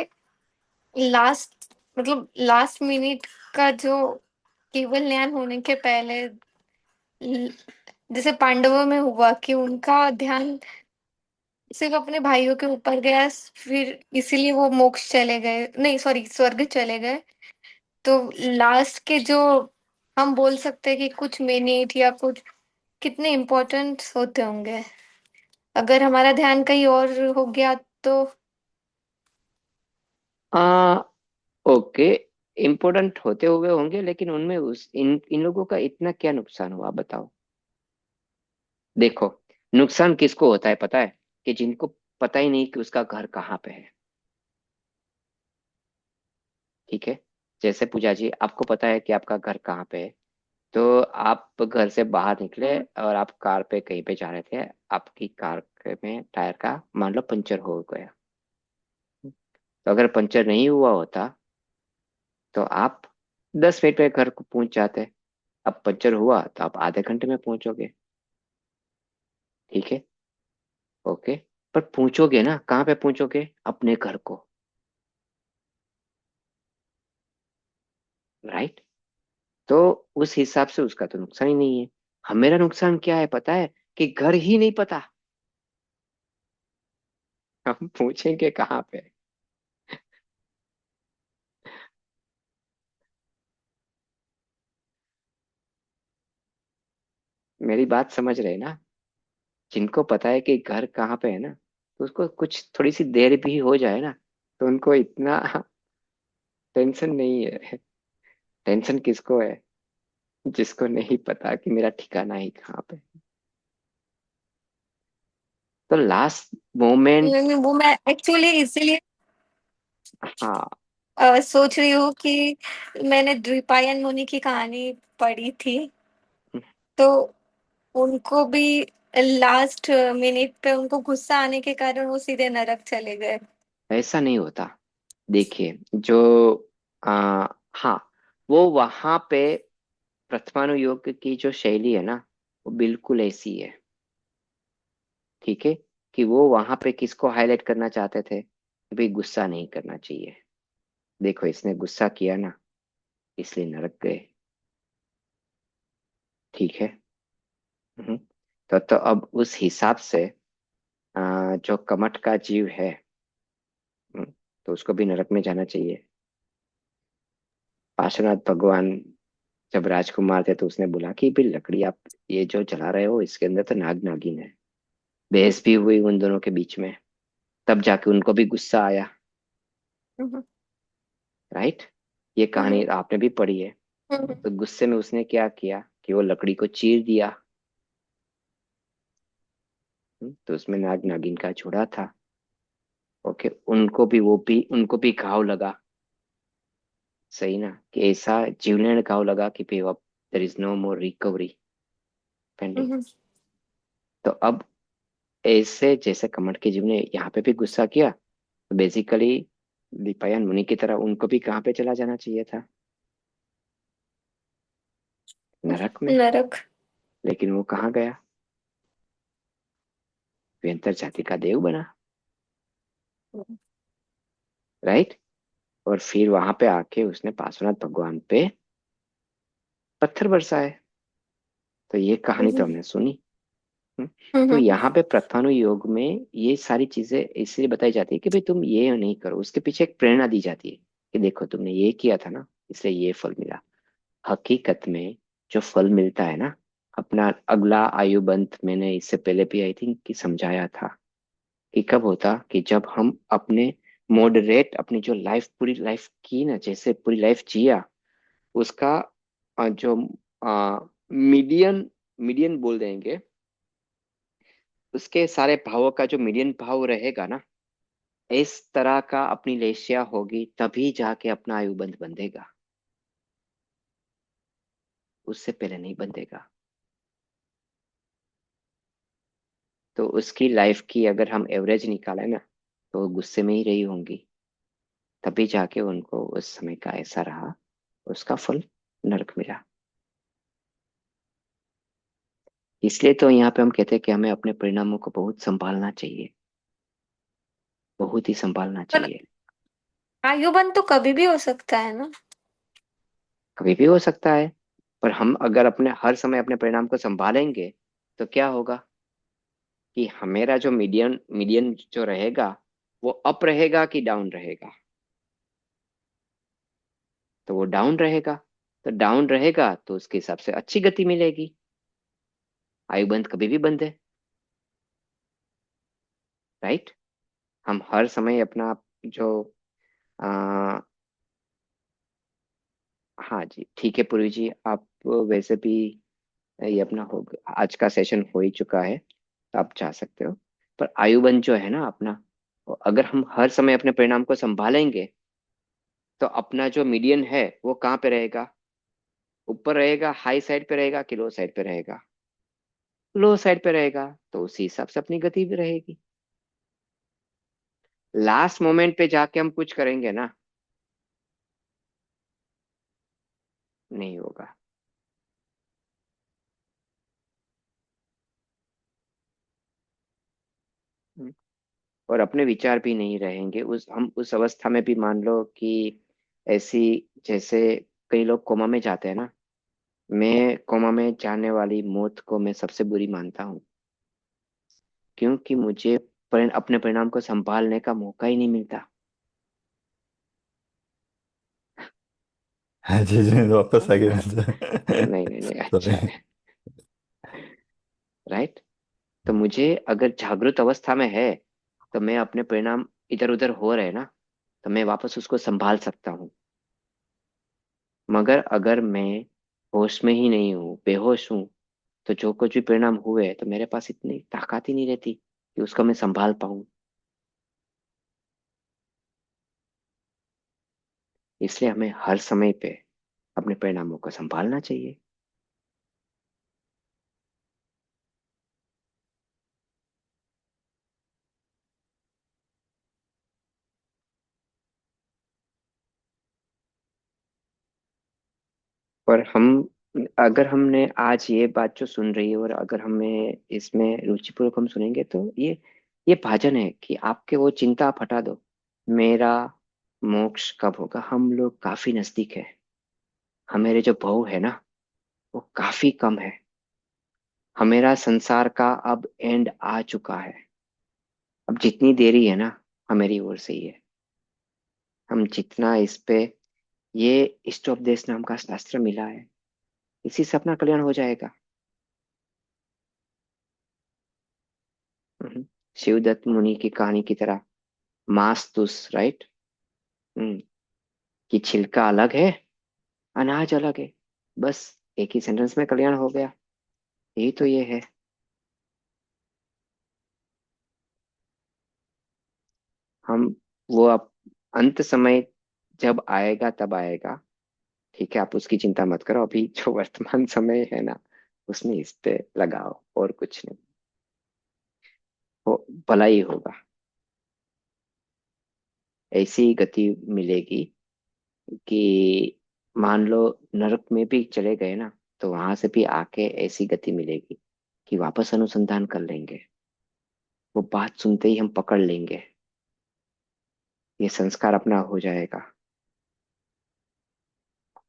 लास्ट मिनट का जो केवल ज्ञान होने के पहले ल- जैसे पांडवों में हुआ कि उनका ध्यान सिर्फ अपने भाइयों के ऊपर गया, फिर इसीलिए वो मोक्ष चले गए, नहीं सॉरी स्वर्ग चले गए। तो लास्ट के जो हम बोल सकते हैं कि कुछ मिनट या कुछ कितने इम्पोर्टेंट होते होंगे, अगर हमारा ध्यान कहीं और हो गया तो। आ ओके, इम्पोर्टेंट होते हुए होंगे, लेकिन उनमें उस इन इन लोगों का इतना क्या नुकसान हुआ, बताओ। देखो, नुकसान किसको होता है पता है? कि जिनको पता ही नहीं कि उसका घर कहाँ पे है। ठीक है। जैसे पूजा जी, आपको पता है कि आपका घर कहाँ पे है, तो आप घर से बाहर निकले हम्म। और आप कार पे कहीं पे जा रहे थे, आपकी कार में टायर का मान लो पंचर हो गया। तो अगर पंचर नहीं हुआ होता तो आप 10 मिनट में घर को पहुंच जाते। अब पंचर हुआ तो आप आधे घंटे में पहुंचोगे। ठीक है। ओके। पर पहुंचोगे ना, कहाँ पे पहुंचोगे? अपने घर को। राइट। तो उस हिसाब से उसका तो नुकसान ही नहीं है। मेरा नुकसान क्या है पता है? कि घर ही नहीं पता। हम पूछेंगे कहाँ पे। मेरी बात समझ रहे ना? जिनको पता है कि घर कहाँ पे है ना, तो उसको कुछ थोड़ी सी देर भी हो जाए ना, तो उनको इतना टेंशन नहीं है। टेंशन किसको है? जिसको नहीं पता कि मेरा ठिकाना ही कहाँ पे। तो लास्ट मोमेंट। वो मैं एक्चुअली इसीलिए हाँ। सोच रही हूँ कि मैंने द्वीपायन मुनि की कहानी पढ़ी थी, तो उनको भी लास्ट मिनट पे उनको गुस्सा आने के कारण वो सीधे नरक चले गए। ऐसा नहीं होता। देखिए, जो आ, हाँ, वो वहां पे प्रथमानुयोग की जो शैली है ना, वो बिल्कुल ऐसी है। ठीक है। कि वो वहां पे किसको हाईलाइट करना चाहते थे कि भाई गुस्सा नहीं करना चाहिए। देखो, इसने गुस्सा किया ना, इसलिए नरक गए। ठीक है। हम्म। तो अब उस हिसाब से जो कमठ का जीव है, हम्म, तो उसको भी नरक में जाना चाहिए। पार्श्वनाथ भगवान जब राजकुमार थे, तो उसने बोला कि भाई लकड़ी आप ये जो जला रहे हो, इसके अंदर तो नाग नागिन है। बहस भी हुई उन दोनों के बीच में, तब जाके उनको भी गुस्सा आया। हम्म। राइट। ये कहानी आपने भी पढ़ी है। हम्म, तो गुस्से में उसने क्या किया कि वो लकड़ी को चीर दिया। तो उसमें नाग नागिन का जोड़ा था। ओके, उनको भी घाव लगा। सही ना, कि ऐसा जीवलेण घाव लगा कि फिर अब there is no more recovery pending. हम्म, तो अब ऐसे जैसे कमट के जीव ने यहाँ पे भी गुस्सा किया, तो बेसिकली दीपायन मुनि की तरह उनको भी कहाँ पे चला जाना चाहिए था? नरक में। नरक। लेकिन वो कहाँ गया? व्यंतर जाति का देव बना। राइट। और फिर वहां पे आके उसने पार्श्वनाथ भगवान पे पत्थर बरसाए। तो ये कहानी तो हम्म, हमने सुनी। हम्म। तो हम्म, यहाँ पे प्रथानु योग में ये सारी चीजें इसलिए बताई जाती है कि भाई तुम ये नहीं करो, उसके पीछे एक प्रेरणा दी जाती है कि देखो तुमने ये किया था ना, इसलिए ये फल मिला। हकीकत में जो फल मिलता है ना, अपना अगला आयुबंध मैंने इससे पहले भी आई थिंक कि समझाया था कि कब होता कि जब हम अपने मॉडरेट अपनी जो लाइफ पूरी लाइफ की ना, जैसे पूरी लाइफ जिया उसका जो मीडियन मीडियन बोल देंगे, उसके सारे भावों का जो मीडियन भाव रहेगा ना, इस तरह का अपनी लेशिया होगी तभी जाके अपना आयुबंध बंधेगा। उससे पहले नहीं बंधेगा। तो उसकी लाइफ की अगर हम एवरेज निकालें ना, तो वो गुस्से में ही रही होंगी, तभी जाके उनको उस समय का ऐसा रहा, उसका फल नरक मिला। इसलिए तो यहाँ पे हम कहते हैं कि हमें अपने परिणामों को बहुत संभालना चाहिए, बहुत ही संभालना पर चाहिए। आयुबंध तो कभी भी हो सकता है ना। कभी भी हो सकता है, पर हम अगर अपने हर समय अपने परिणाम को संभालेंगे तो क्या होगा कि हमेरा जो मीडियन मीडियन जो रहेगा वो अप रहेगा कि डाउन रहेगा? तो वो डाउन रहेगा। तो डाउन रहेगा तो उसके हिसाब से अच्छी गति मिलेगी। आयुबंध कभी भी बंद है। राइट। हम हर समय अपना जो आ, हाँ जी ठीक है पूर्वी जी, आप वैसे भी ये अपना हो आज का सेशन हो ही चुका है, तो आप जा सकते हो। पर आयुबंध जो है ना अपना, वो अगर हम हर समय अपने परिणाम को संभालेंगे तो अपना जो मीडियन है वो कहाँ पे रहेगा? ऊपर रहेगा, हाई साइड पे रहेगा कि लो साइड पे रहेगा? लो साइड पे रहेगा। तो उसी हिसाब से अपनी गति भी रहेगी। लास्ट मोमेंट पे जाके हम कुछ करेंगे ना, नहीं होगा। हम्म। और अपने विचार भी नहीं रहेंगे हम उस अवस्था में भी, मान लो कि ऐसी जैसे कई लोग कोमा में जाते हैं ना, मैं कोमा में जाने वाली मौत को मैं सबसे बुरी मानता हूँ। क्योंकि मुझे अपने परिणाम को संभालने का मौका ही नहीं मिलता। हाँ जी जी, वापस आ गया। नहीं नहीं नहीं, अच्छा सॉरी। है। राइट। तो मुझे अगर जागृत अवस्था में है तो मैं अपने परिणाम इधर उधर हो रहे ना, तो मैं वापस उसको संभाल सकता हूँ। मगर अगर मैं होश में ही नहीं हूँ, बेहोश हूँ, तो जो कुछ भी परिणाम हुए तो मेरे पास इतनी ताकत ही नहीं रहती कि उसको मैं संभाल पाऊँ। इसलिए हमें हर समय पे अपने परिणामों को संभालना चाहिए। और हम अगर हमने आज ये बात जो सुन रही है और अगर हमें इसमें रुचिपूर्वक हम सुनेंगे, तो ये भाजन है कि आपके वो चिंता आप हटा दो, मेरा मोक्ष कब होगा। हम लोग काफी नजदीक है। हमारे जो भव है ना वो काफी कम है। हमारा संसार का अब एंड आ चुका है। अब जितनी देरी है ना, हमारी ओर से ही है। हम जितना इस पे, ये इष्टोपदेश नाम का शास्त्र मिला है, इसी से अपना कल्याण हो जाएगा। हम्म। शिवदत्त मुनि की कहानी की तरह। मास्तुस, राइट। हम्म। कि छिलका अलग है, अनाज अलग है। बस एक ही सेंटेंस में कल्याण हो गया। यही तो ये है। हम वो आप अंत समय जब आएगा तब आएगा। ठीक है, आप उसकी चिंता मत करो। अभी जो वर्तमान समय है ना, उसमें इस पे लगाओ, और कुछ नहीं। वो भला ही होगा। ऐसी ही गति मिलेगी कि मान लो नरक में भी चले गए ना, तो वहां से भी आके ऐसी गति मिलेगी कि वापस अनुसंधान कर लेंगे। वो बात सुनते ही हम पकड़ लेंगे। ये संस्कार अपना हो जाएगा।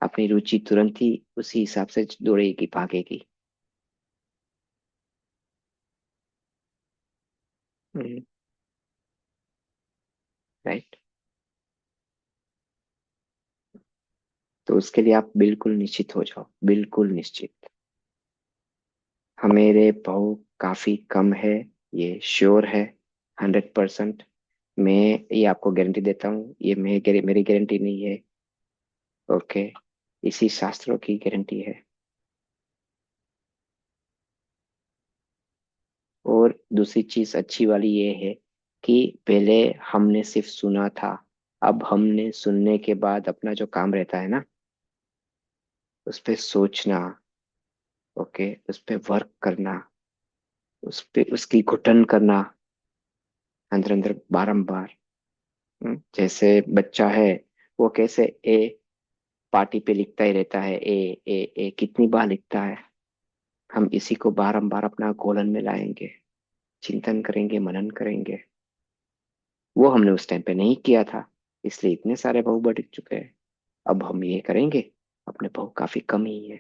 अपनी रुचि तुरंत ही उसी हिसाब से दौड़ेगी, भागेगी। राइट। तो उसके लिए आप बिल्कुल निश्चित हो जाओ, बिल्कुल निश्चित। हमारे भाव काफी कम है, ये श्योर है, 100%। मैं ये आपको गारंटी देता हूँ, ये मेरी गारंटी नहीं है। ओके, इसी शास्त्रों की गारंटी है। और दूसरी चीज अच्छी वाली ये है कि पहले हमने सिर्फ सुना था, अब हमने सुनने के बाद अपना जो काम रहता है ना, उस पे सोचना। ओके, उस पे वर्क करना, उस पे उसकी घुटन करना, अंदर अंदर बारंबार। जैसे बच्चा है, वो कैसे ए पार्टी पे लिखता ही रहता है, ए ए ए कितनी बार लिखता है। हम इसी को बारंबार अपना गोलन में लाएंगे, चिंतन करेंगे, मनन करेंगे। वो हमने उस टाइम पे नहीं किया था, इसलिए इतने सारे भाव बढ़ चुके हैं। अब हम ये करेंगे, अपने भाव काफी कम ही है।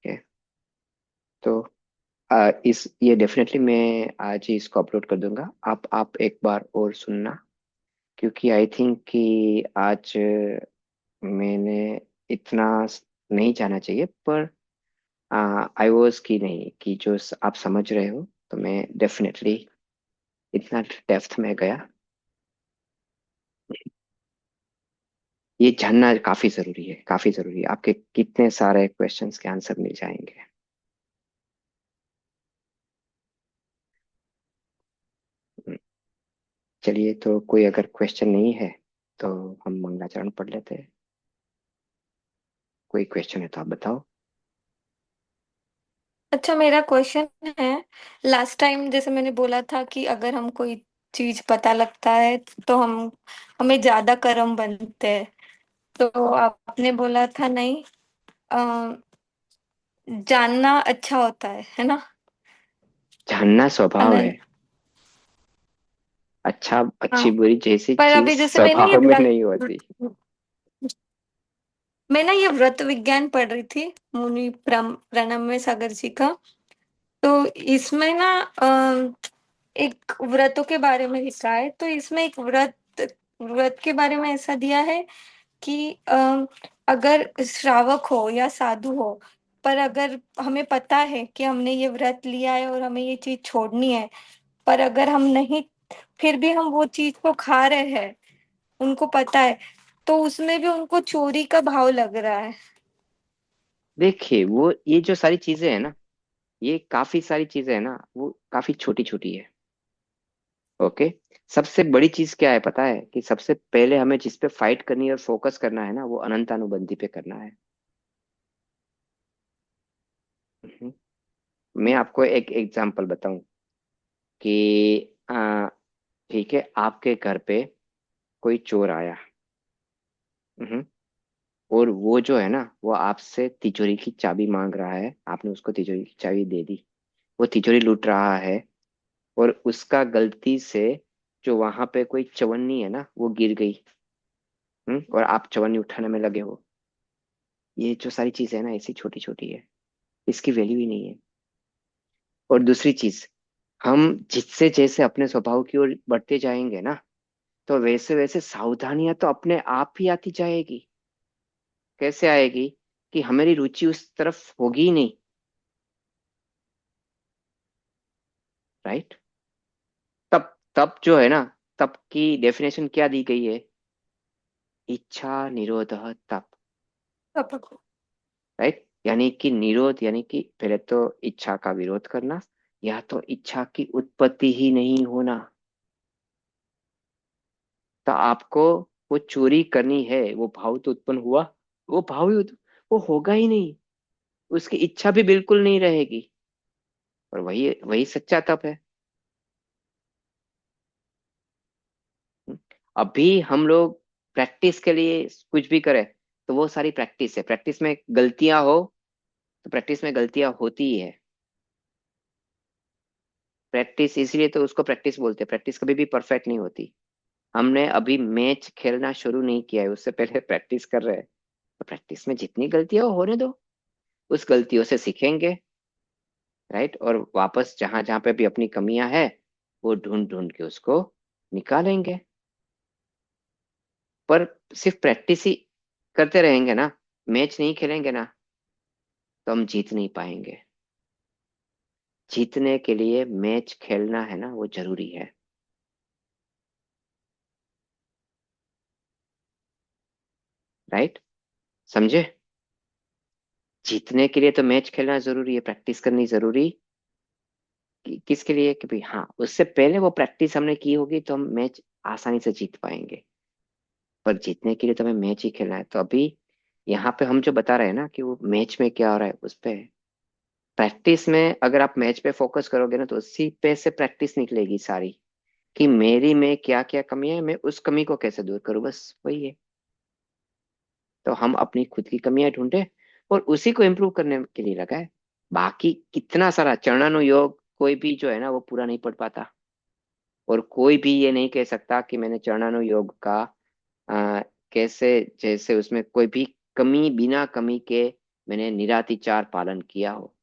ठीक है? तो इस ये डेफिनेटली मैं आज ही इसको अपलोड कर दूंगा। आप एक बार और सुनना, क्योंकि आई थिंक कि आज मैंने इतना नहीं जाना चाहिए, पर आई वॉज की नहीं कि जो आप समझ रहे हो, तो मैं डेफिनेटली इतना डेप्थ में गया। ये जानना काफी जरूरी है, काफी जरूरी है। आपके कितने सारे क्वेश्चंस के आंसर मिल जाएंगे। हम्म, चलिए, तो कोई अगर क्वेश्चन नहीं है तो हम मंगलाचरण पढ़ लेते हैं। कोई क्वेश्चन है तो आप बताओ। अच्छा, मेरा क्वेश्चन है। लास्ट टाइम जैसे मैंने बोला था कि अगर हम कोई चीज पता लगता है तो हम हमें ज्यादा कर्म बनते हैं। तो आपने बोला था नहीं, अ, जानना अच्छा होता है ना? जानना स्वभाव है। अनंत। अच्छा हाँ, अच्छी बुरी जैसी पर चीज अभी जैसे स्वभाव में नहीं होती। मैं ना ये व्रत विज्ञान पढ़ रही थी, मुनि प्रणम्य सागर जी का। तो इसमें ना एक व्रतों के बारे में लिखा है। तो इसमें एक व्रत व्रत के बारे में ऐसा दिया है कि अगर श्रावक हो या साधु हो, पर अगर हमें पता है कि हमने ये व्रत लिया है और हमें ये चीज छोड़नी है, पर अगर हम नहीं, फिर भी हम वो चीज को खा रहे हैं, उनको पता है, तो उसमें भी उनको चोरी का भाव लग रहा है। देखिए, वो ये जो सारी चीजें है ना, ये काफी सारी चीजें है ना, वो काफी छोटी छोटी है। ओके। सबसे बड़ी चीज क्या है पता है? कि सबसे पहले हमें जिस पे फाइट करनी है और फोकस करना है ना, वो अनंतानुबंधी पे करना है। हम्म। मैं आपको एक एग्जांपल बताऊं कि ठीक है, आपके घर पे कोई चोर आया। हम्म। और वो जो है ना, वो आपसे तिजोरी की चाबी मांग रहा है। आपने उसको तिजोरी की चाबी दे दी। वो तिजोरी लूट रहा है, और उसका गलती से जो वहां पे कोई चवन्नी है ना, वो गिर गई। और आप चवन्नी उठाने में लगे हो। ये जो सारी चीजें है ना, ऐसी छोटी छोटी है, इसकी वैल्यू ही नहीं है। और दूसरी चीज, हम जिससे जैसे अपने स्वभाव की ओर बढ़ते जाएंगे ना, तो वैसे वैसे सावधानियां तो अपने आप ही आती जाएगी। कैसे आएगी? कि हमारी रुचि उस तरफ होगी ही नहीं। राइट। तब तब जो है ना, तप की डेफिनेशन क्या दी गई है? इच्छा निरोध तप। तप। राइट। यानी कि निरोध यानी कि पहले तो इच्छा का विरोध करना, या तो इच्छा की उत्पत्ति ही नहीं होना। तो आपको वो चोरी करनी है, वो भाव तो उत्पन्न हुआ, वो भाव ही वो होगा ही नहीं, उसकी इच्छा भी बिल्कुल नहीं रहेगी। और वही वही सच्चा तप है। अभी हम लोग प्रैक्टिस के लिए कुछ भी करें, तो वो सारी प्रैक्टिस है। प्रैक्टिस में गलतियां हो तो प्रैक्टिस में गलतियां होती ही है। प्रैक्टिस इसलिए तो उसको प्रैक्टिस बोलते हैं, प्रैक्टिस कभी भी परफेक्ट नहीं होती। हमने अभी मैच खेलना शुरू नहीं किया है, उससे पहले प्रैक्टिस कर रहे हैं। तो प्रैक्टिस में जितनी गलतियां हो होने दो, उस गलतियों से सीखेंगे। राइट। और वापस जहां जहां पे भी अपनी कमियां है, वो ढूंढ ढूंढ के उसको निकालेंगे। पर सिर्फ प्रैक्टिस ही करते रहेंगे ना, मैच नहीं खेलेंगे ना, तो हम जीत नहीं पाएंगे। जीतने के लिए मैच खेलना है ना, वो जरूरी है। राइट। समझे? जीतने के लिए तो मैच खेलना जरूरी है, प्रैक्टिस करनी जरूरी। किसके लिए? कि भाई हाँ, उससे पहले वो प्रैक्टिस हमने की होगी तो हम मैच आसानी से जीत पाएंगे। पर जीतने के लिए तो हमें मैच ही खेलना है। तो अभी यहाँ पे हम जो बता रहे हैं ना कि वो मैच में क्या हो रहा है उस पे। प्रैक्टिस में अगर आप मैच पे फोकस करोगे ना, तो उसी पे से प्रैक्टिस निकलेगी सारी, कि मेरी में क्या क्या कमी है, मैं उस कमी को कैसे दूर करूँ, बस वही है। तो हम अपनी खुद की कमियां ढूंढे और उसी को इम्प्रूव करने के लिए लगाए। बाकी कितना सारा चरणानुयोग कोई भी जो है ना वो पूरा नहीं पढ़ पाता। और कोई भी ये नहीं कह सकता कि मैंने चरणानुयोग का कैसे, जैसे उसमें कोई भी कमी, बिना कमी के मैंने निरातिचार पालन किया हो।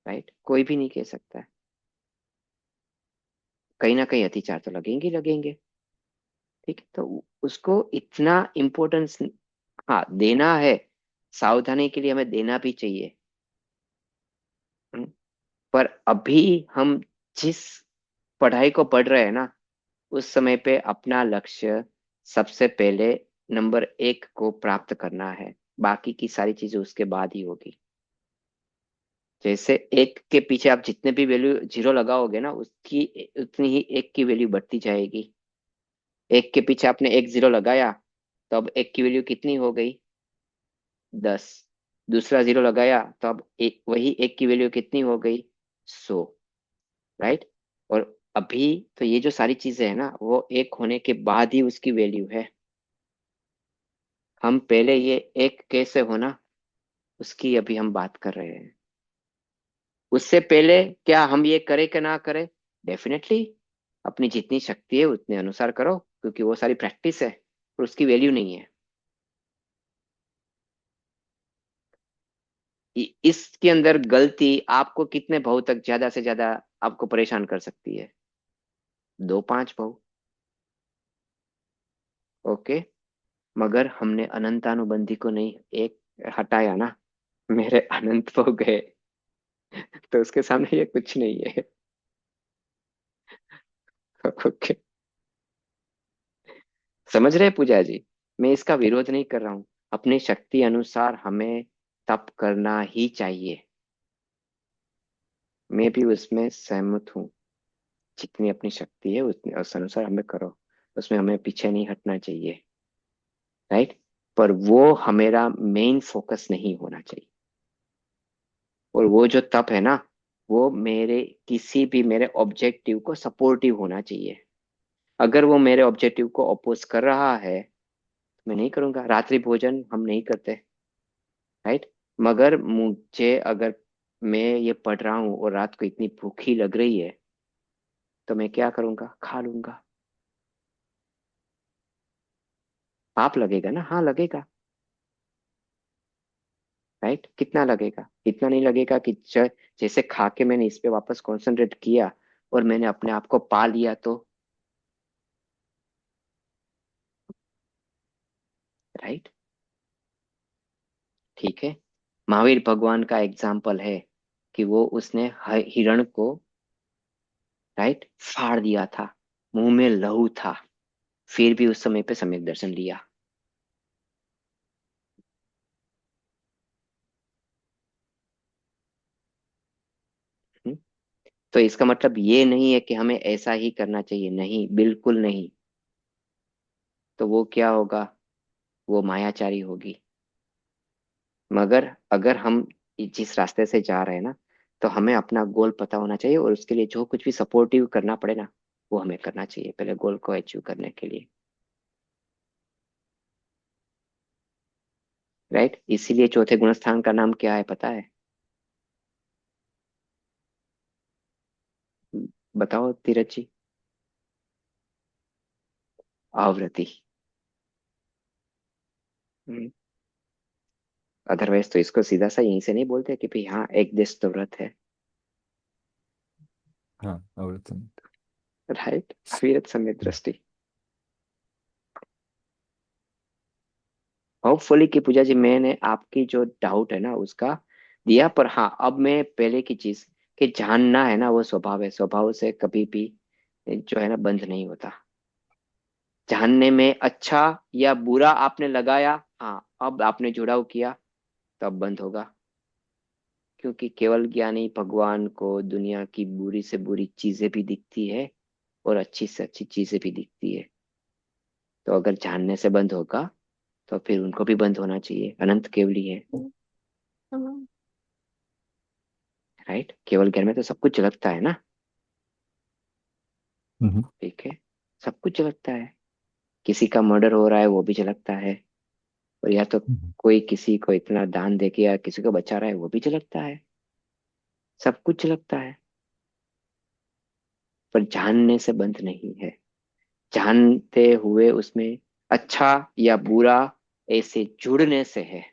राइट। कोई भी नहीं कह सकता है। कहीं ना कहीं अतिचार तो लगेंगे ही लगेंगे। ठीक है, तो उसको इतना इम्पोर्टेंस हाँ देना है। सावधानी के लिए हमें देना भी चाहिए। हम्म, पर अभी हम जिस पढ़ाई को पढ़ रहे हैं ना, उस समय पे अपना लक्ष्य सबसे पहले नंबर 1 को प्राप्त करना है। बाकी की सारी चीजें उसके बाद ही होगी। जैसे एक के पीछे आप जितने भी वैल्यू जीरो लगाओगे ना, उसकी उतनी ही एक की वैल्यू बढ़ती जाएगी। एक के पीछे आपने एक जीरो लगाया, तो अब एक की वैल्यू कितनी हो गई? 10। दूसरा जीरो लगाया तो अब वही एक की वैल्यू कितनी हो गई? 100। राइट। और अभी तो ये जो सारी चीजें है ना, वो एक होने के बाद ही उसकी वैल्यू है। हम पहले ये एक कैसे होना, उसकी अभी हम बात कर रहे हैं। उससे पहले क्या हम ये करें कि ना करें? डेफिनेटली अपनी जितनी शक्ति है उतने अनुसार करो, क्योंकि वो सारी प्रैक्टिस है और उसकी वैल्यू नहीं है। इसके अंदर गलती आपको कितने भाव तक ज्यादा से ज्यादा आपको परेशान कर सकती है? 2-5 भाव। ओके। मगर हमने अनंतानुबंधी को नहीं एक हटाया ना, मेरे अनंत हो गए। तो उसके सामने ये कुछ नहीं है। ओके। समझ रहे हैं पूजा जी? मैं इसका विरोध नहीं कर रहा हूँ। अपनी शक्ति अनुसार हमें तप करना ही चाहिए। मैं भी उसमें सहमत हूँ। जितनी अपनी शक्ति है उतने उस अनुसार हमें करो, उसमें हमें पीछे नहीं हटना चाहिए। राइट। पर वो हमेरा मेन फोकस नहीं होना चाहिए। और वो जो तप है ना, वो मेरे किसी भी मेरे ऑब्जेक्टिव को सपोर्टिव होना चाहिए। अगर वो मेरे ऑब्जेक्टिव को अपोज कर रहा है, तो मैं नहीं करूंगा। रात्रि भोजन हम नहीं करते। राइट। मगर मुझे अगर मैं ये पढ़ रहा हूँ और रात को इतनी भूखी लग रही है, तो मैं क्या करूंगा? खा लूंगा। पाप लगेगा ना? हाँ लगेगा। राइट। कितना लगेगा? इतना नहीं लगेगा कि जैसे खा के मैंने इस पे वापस कंसंट्रेट किया और मैंने अपने आप को पा लिया तो। राइट। ठीक है। महावीर भगवान का एग्जाम्पल है कि वो उसने हिरण को, राइट, फाड़ दिया था, मुंह में लहू था, फिर भी उस समय पे सम्यक दर्शन लिया। हम्म? तो इसका मतलब ये नहीं है कि हमें ऐसा ही करना चाहिए, नहीं, बिल्कुल नहीं। तो वो क्या होगा, वो मायाचारी होगी। मगर अगर हम जिस रास्ते से जा रहे हैं ना, तो हमें अपना गोल पता होना चाहिए, और उसके लिए जो कुछ भी सपोर्टिव करना पड़े ना, वो हमें करना चाहिए पहले गोल को अचीव करने के लिए। राइट, इसीलिए चौथे गुणस्थान का नाम क्या है पता है? बताओ धीरज जी। आवृत्ति। अदरवाइज तो इसको सीधा सा यहीं से नहीं बोलते कि भाई हाँ एक देश तो व्रत है। हाँ, आवर्तन। राइट, अविरत सम्यक दृष्टि। होपफुली कि पूजा जी मैंने आपकी जो डाउट है ना उसका दिया, पर हाँ अब मैं पहले की चीज कि जानना है ना वो स्वभाव है, स्वभाव से कभी भी जो है ना बंद नहीं होता। जानने में अच्छा या बुरा आपने लगाया, हाँ अब आपने जुड़ाव किया, तब बंद होगा। क्योंकि केवल ज्ञानी भगवान को दुनिया की बुरी से बुरी चीजें भी दिखती है, और अच्छी से अच्छी चीजें भी दिखती है। तो अगर जानने से बंद होगा, तो फिर उनको भी बंद होना चाहिए, अनंत केवली है। हम्म, राइट, केवल ज्ञान में तो सब कुछ झलकता है ना। हम्म। ठीक है, सब कुछ झलकता है। किसी का मर्डर हो रहा है वो भी झलकता है, और या तो हम्म। कोई किसी को इतना दान दे के या किसी को बचा रहा है वो भी झलकता है। सब कुछ झलकता है, पर जानने से बंद नहीं है। जानते हुए उसमें अच्छा या बुरा ऐसे जुड़ने से है।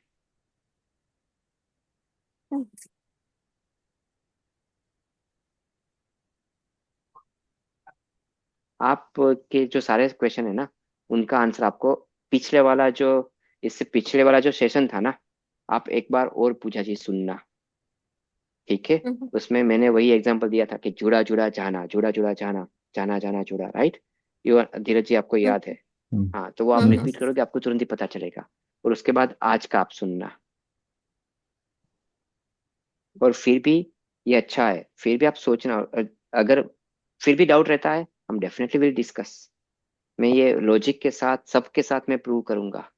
आपके जो सारे क्वेश्चन है ना, उनका आंसर आपको पिछले वाला जो, इससे पिछले वाला जो सेशन था ना, आप एक बार और पूजा जी सुनना। ठीक है, हम्म, उसमें मैंने वही एग्जांपल दिया था कि जुड़ा जुड़ा जाना, जुड़ा जुड़ा जाना, जाना जाना जुड़ा, राइट। यो धीरज जी आपको हम्म, याद है? हम्म। हाँ, तो वो आप हम्म, रिपीट करोगे आपको तुरंत ही पता चलेगा। और उसके बाद आज का आप सुनना। और फिर भी ये अच्छा है, फिर भी आप सोचना, और अगर फिर भी डाउट रहता है, हम डेफिनेटली विल डिस्कस। मैं ये लॉजिक के साथ सबके साथ मैं प्रूव करूंगा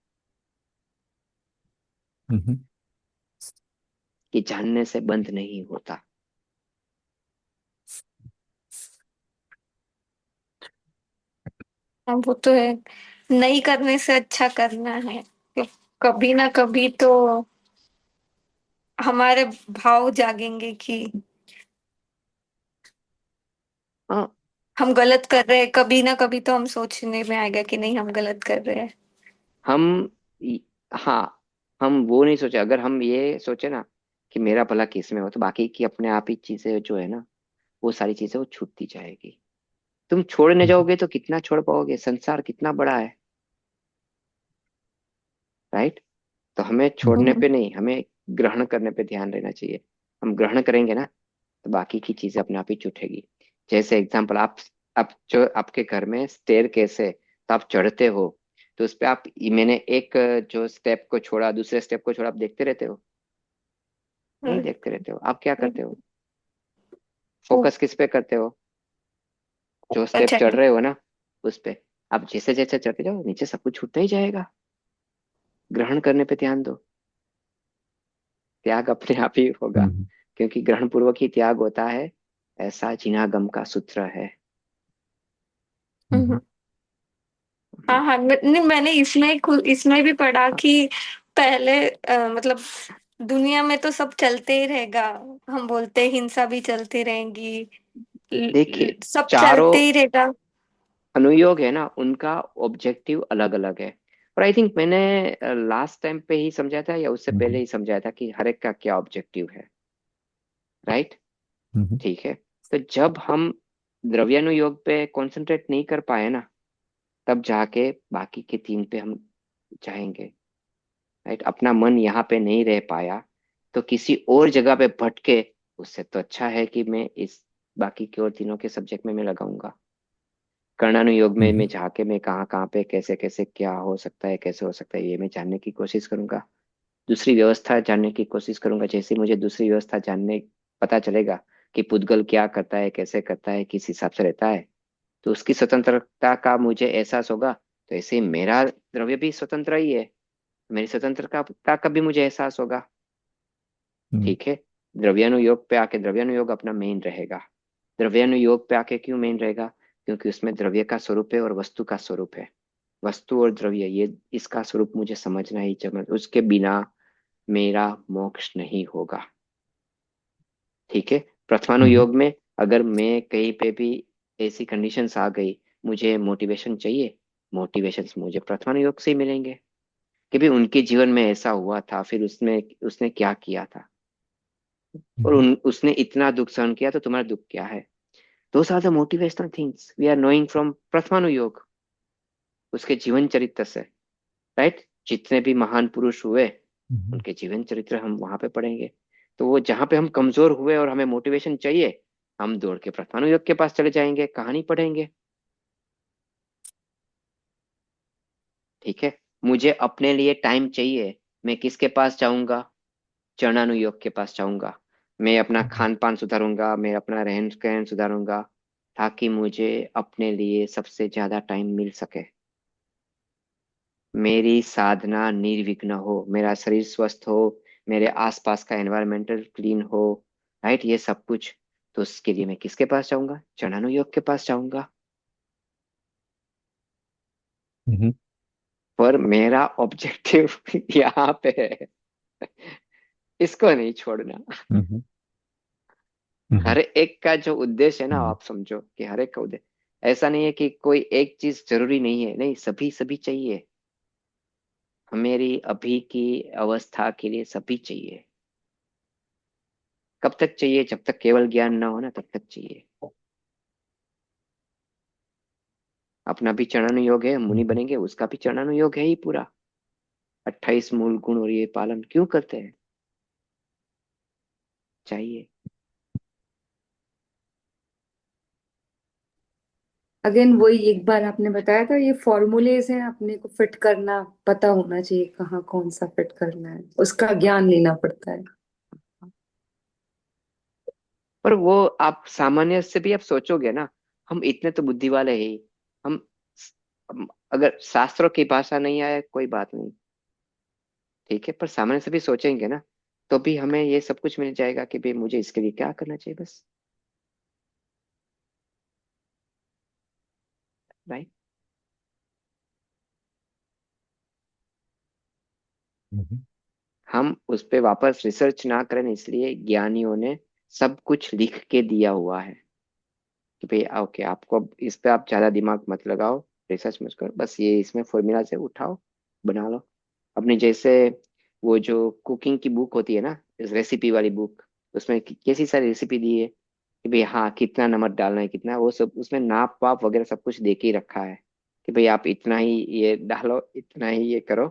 हम्म। कि जानने से बंद नहीं होता। हाँ, वो तो है। नहीं करने से अच्छा करना है, कि कभी ना कभी तो हमारे भाव जागेंगे कि हाँ, हम गलत कर रहे हैं। कभी ना कभी तो हम सोचने में आएगा कि नहीं, हम गलत कर रहे हैं। हम हाँ, हम वो नहीं सोचे। अगर हम ये सोचे ना कि मेरा भला किस में हो, तो बाकी की अपने आप ही चीजें जो है ना, वो सारी चीजें वो छूटती जाएगी। तुम छोड़ने जाओगे तो कितना छोड़ पाओगे, संसार कितना बड़ा है। राइट, तो हमें छोड़ने हम्म, पे नहीं, हमें ग्रहण करने पे ध्यान देना चाहिए। हम ग्रहण करेंगे ना, तो बाकी की चीजें अपने आप ही छूटेगी। जैसे एग्जाम्पल, आप जो आपके घर में स्टेयर केस है, तो आप चढ़ते हो, तो उस पे आप, मैंने एक जो स्टेप को छोड़ा दूसरे स्टेप को छोड़ा, आप देखते रहते हो? नहीं हम्म, देखते रहते हो। आप क्या करते हम्म। हो? वो फोकस किस पे करते हो? जो स्टेप अच्छा। चढ़ रहे हो ना, उस पे। आप जैसे जैसे चढ़ते जाओ नीचे सब कुछ छूटता ही जाएगा। ग्रहण करने पे ध्यान दो, त्याग अपने आप ही होगा। हम्म। क्योंकि ग्रहण पूर्वक ही त्याग होता है, ऐसा जिनागम का सूत्र है। हम्म, हम्म। हाँ हाँ, नहीं, मैंने इसमें भी पढ़ा कि पहले मतलब दुनिया में तो सब चलते ही रहेगा। हम बोलते हैं हिंसा भी चलती रहेगी, देखिए, सब चारों चलते ही रहेगा। अनुयोग है ना, उनका ऑब्जेक्टिव अलग अलग है। और आई थिंक मैंने लास्ट टाइम पे ही समझाया था या उससे पहले हम्म। ही समझाया था कि हर एक का क्या ऑब्जेक्टिव है। राइट, हम्म। ठीक है। तो जब हम द्रव्यानुयोग पे कंसंट्रेट नहीं कर पाए ना, तब जाके बाकी के तीन पे हम जाएंगे। राइट। अपना मन यहाँ पे नहीं रह पाया तो किसी और जगह पे भटके, उससे तो अच्छा है कि मैं इस बाकी के और तीनों के सब्जेक्ट में मैं लगाऊंगा। कर्णानुयोग में मैं हम्म। जाके मैं कहाँ कहाँ पे कैसे कैसे क्या हो सकता है, कैसे हो सकता है, ये मैं जानने की कोशिश करूंगा। दूसरी व्यवस्था जानने की कोशिश करूंगा। जैसे मुझे दूसरी व्यवस्था जानने पता चलेगा कि पुद्गल क्या करता है, कैसे करता है, किस हिसाब से रहता है, तो उसकी स्वतंत्रता का मुझे एहसास होगा। तो ऐसे ही मेरा द्रव्य भी स्वतंत्र ही है, मेरी स्वतंत्रता का भी मुझे एहसास होगा। हम्म। ठीक है। द्रव्यानुयोग पे आके द्रव्यानुयोग अपना मेन रहेगा। द्रव्यानुयोग पे आके क्यों मेन रहेगा? क्योंकि उसमें द्रव्य का स्वरूप है और वस्तु का स्वरूप है। वस्तु और द्रव्य, ये इसका स्वरूप मुझे समझना ही चाहिए, उसके बिना मेरा मोक्ष नहीं होगा। ठीक है। हम्म। प्रथमानुयोग में अगर मैं कहीं पे भी ऐसी कंडीशंस आ गई, मुझे मोटिवेशन चाहिए, मोटिवेशंस मुझे प्रथमानुयोग से ही मिलेंगे कि भाई उनके जीवन में ऐसा हुआ था, फिर उसने उसने क्या किया था, और हम्म। उसने इतना दुख सहन किया, तो तुम्हारा दुख क्या है। Those are the motivational things we are knowing from Prathamanuyoga, उसके जीवन चरित्र से। राइट। जितने भी महान पुरुष हुए, हम्म। उनके जीवन चरित्र हम वहां पे पढ़ेंगे। तो वो जहाँ पे हम कमजोर हुए और हमें मोटिवेशन चाहिए, हम दौड़ के प्रथमानुयोग के पास चले जाएंगे, कहानी पढ़ेंगे। ठीक है। मुझे अपने लिए टाइम चाहिए, मैं किसके पास जाऊंगा? चरणानुयोग के पास जाऊंगा। मैं अपना खान पान सुधारूंगा, मैं अपना रहन सहन सुधारूंगा, ताकि मुझे अपने लिए सबसे ज्यादा टाइम मिल सके, मेरी साधना निर्विघ्न हो, मेरा शरीर स्वस्थ हो, मेरे आसपास का एनवायरमेंटल क्लीन हो। राइट, ये सब कुछ। तो उसके लिए मैं किसके पास जाऊंगा? चरणानुयोग के पास जाऊंगा। हम्म। पर मेरा ऑब्जेक्टिव यहाँ पे है, इसको नहीं छोड़ना। हम्म। हम्म। हर एक का जो उद्देश्य है ना, हम्म। आप समझो कि हर एक का उद्देश्य ऐसा नहीं है कि कोई एक चीज जरूरी नहीं है, नहीं, सभी सभी चाहिए। मेरी अभी की अवस्था के लिए सभी चाहिए। कब तक चाहिए? जब तक केवल ज्ञान ना हो ना, तब तक चाहिए। अपना भी चरणानुयोग है, हम मुनि हम्म। बनेंगे, उसका भी चरणानुयोग है ही पूरा। 28 मूल गुण, और ये पालन क्यों करते हैं? चाहिए। अगेन वही एक बार आपने बताया था, ये फॉर्मूलेज हैं, अपने को फिट करना पता होना चाहिए, कहाँ कौन सा फिट करना है, उसका ज्ञान लेना पड़ता है। पर वो आप सामान्य से भी आप सोचोगे ना, हम इतने तो बुद्धि वाले हैं ही। हम अगर शास्त्रों की भाषा नहीं आए कोई बात नहीं, ठीक है, पर सामान्य से भी सोचेंगे ना, तो भी हमें ये सब कुछ मिल जाएगा कि भाई मुझे इसके लिए क्या करना चाहिए, बस। राइट। हम्म। हम उस पे वापस रिसर्च ना करें, इसलिए ज्ञानियों ने सब कुछ लिख के दिया हुआ है कि भाई ओके, आपको अब इस पे आप ज्यादा दिमाग मत लगाओ, रिसर्च मत करो, बस ये इसमें फॉर्मूला से उठाओ, बना लो। अपनी जैसे वो जो कुकिंग की बुक होती है ना, रेसिपी वाली बुक, उसमें कैसी सारी रेसिपी दी है कि भाई हाँ कितना नमक डालना है, कितना, वो सब उसमें नाप वाप वगैरह सब कुछ दे के ही रखा है कि भाई आप इतना ही ये डालो, इतना ही ये करो,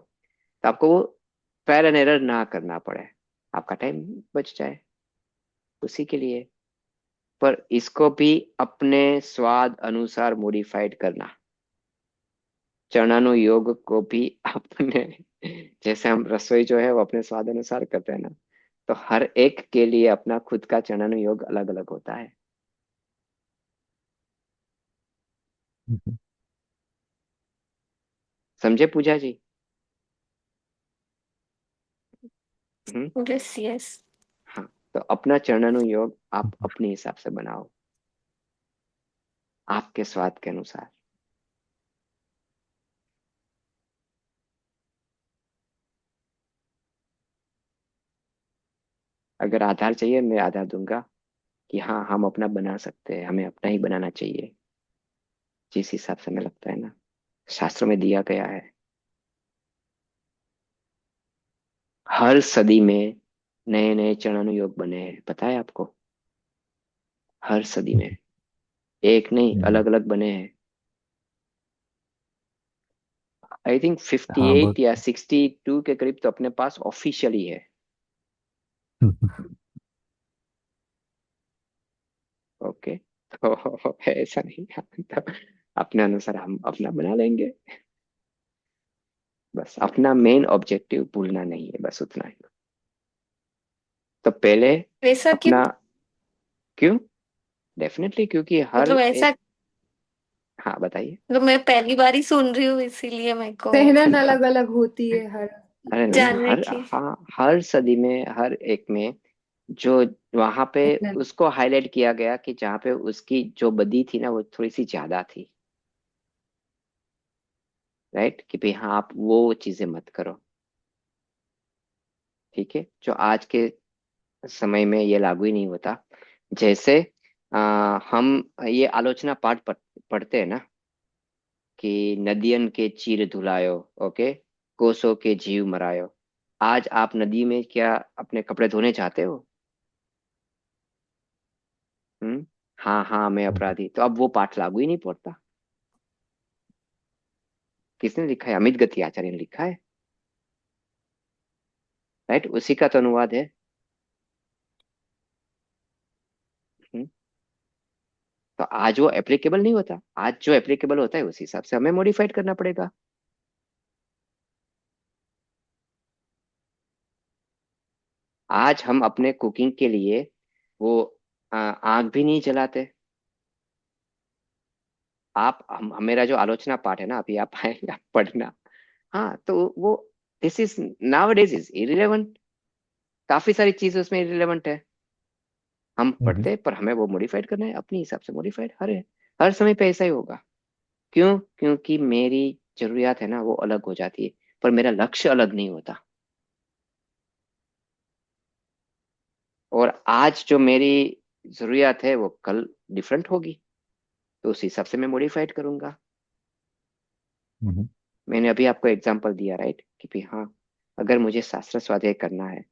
तो आपको वो ट्रायल एंड एरर ना करना पड़े, आपका टाइम बच जाए, उसी के लिए। पर इसको भी अपने स्वाद अनुसार मॉडिफाइड करना। चरणानुयोग को भी अपने, जैसे हम रसोई जो है वो अपने स्वाद अनुसार करते हैं ना, तो हर एक के लिए अपना खुद का चरणानुयोग अलग अलग होता है। हम्म। समझे पूजा जी? हम्म। Yes yes. हाँ। तो अपना चरणानुयोग आप अपने हिसाब से बनाओ, आपके स्वाद के अनुसार। अगर आधार चाहिए, मैं आधार दूंगा कि हाँ हम अपना बना सकते हैं, हमें अपना ही बनाना चाहिए, जिस हिसाब से हमें लगता है ना, शास्त्रों में दिया गया है। हर सदी में नए नए चरणानुयोग बने हैं, पता है आपको? हर सदी में एक नहीं, हम्म। अलग अलग बने हैं। आई थिंक फिफ्टी हाँ एट बहुत। या 62 के करीब तो अपने पास ऑफिशियली है। ओके। तो ऐसा नहीं तो अपने अनुसार हम अपना बना लेंगे। बस अपना मेन ऑब्जेक्टिव भूलना नहीं है, बस उतना ही। तो पहले वैसा क्यों? अपना, क्यों? डेफिनेटली क्योंकि हर मतलब ऐसा, एक, हाँ बताइए। मतलब मैं पहली बार ही सुन रही हूँ इसीलिए मेरे को पहचान अलग अलग होती है हर। अरे नहीं, जानने हर, की। हाँ, हर सदी में, हर एक में जो वहां पे उसको हाईलाइट किया गया कि जहाँ पे उसकी जो बदी थी ना वो थोड़ी सी ज्यादा थी, राइट, कि भाई हाँ आप वो चीजें मत करो। ठीक है, जो आज के समय में ये लागू ही नहीं होता। जैसे हम ये आलोचना पाठ पढ़ते हैं ना कि नदियन के चीर धुलायो, ओके, कोसों के जीव मरायो। आज आप नदी में क्या अपने कपड़े धोने चाहते हो? हम्म। हाँ हाँ मैं अपराधी, तो अब वो पाठ लागू ही नहीं पड़ता। किसने लिखा है? अमित गति आचार्य ने लिखा है, राइट, उसी का तो अनुवाद है। हम्म। तो आज वो एप्लीकेबल नहीं होता, आज जो एप्लीकेबल होता है उस हिसाब से हमें मॉडिफाइड करना पड़ेगा। आज हम अपने कुकिंग के लिए वो आग भी नहीं जलाते। आप मेरा जो आलोचना पाठ है ना अभी आप आएंगे आप पढ़ना। हाँ तो वो, this is now days is irrelevant. काफी सारी चीजें उसमें इरिलेवेंट है। हम हम्म। पढ़ते हैं पर हमें वो मॉडिफाइड करना है अपने हिसाब से। मॉडिफाइड हर हर समय पे ऐसा ही होगा। क्यों? क्योंकि मेरी जरूरियात है ना वो अलग हो जाती है, पर मेरा लक्ष्य अलग नहीं होता। और आज जो मेरी जरूरियात है वो कल डिफरेंट होगी, तो उस हिसाब से मैं मॉडिफाइड करूंगा। हम्म। मैंने अभी आपको एग्जांपल दिया, राइट, कि भी हाँ अगर मुझे शास्त्र स्वाध्याय करना है,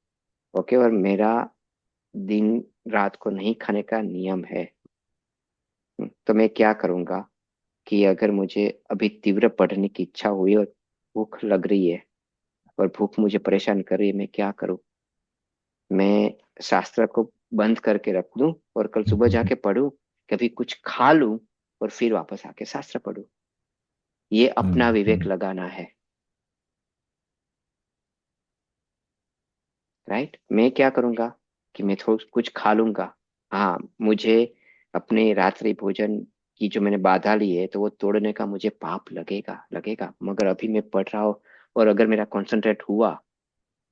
ओके, और मेरा दिन रात को नहीं खाने का नियम है, तो मैं क्या करूंगा कि अगर मुझे अभी तीव्र पढ़ने की इच्छा हुई और भूख लग रही है और भूख मुझे परेशान कर रही है, मैं क्या करूं? मैं शास्त्र को बंद करके रख दूं और कल सुबह हम्म। जाके पढूं, कभी कुछ खा लूं और फिर वापस आके शास्त्र पढूं? ये अपना विवेक हम्म। लगाना है, राइट। मैं क्या करूंगा कि मैं थोड़ा कुछ खा लूंगा। हाँ, मुझे अपने रात्रि भोजन की जो मैंने बाधा ली है तो वो तोड़ने का मुझे पाप लगेगा लगेगा, मगर अभी मैं पढ़ रहा हूँ और अगर मेरा कंसंट्रेट हुआ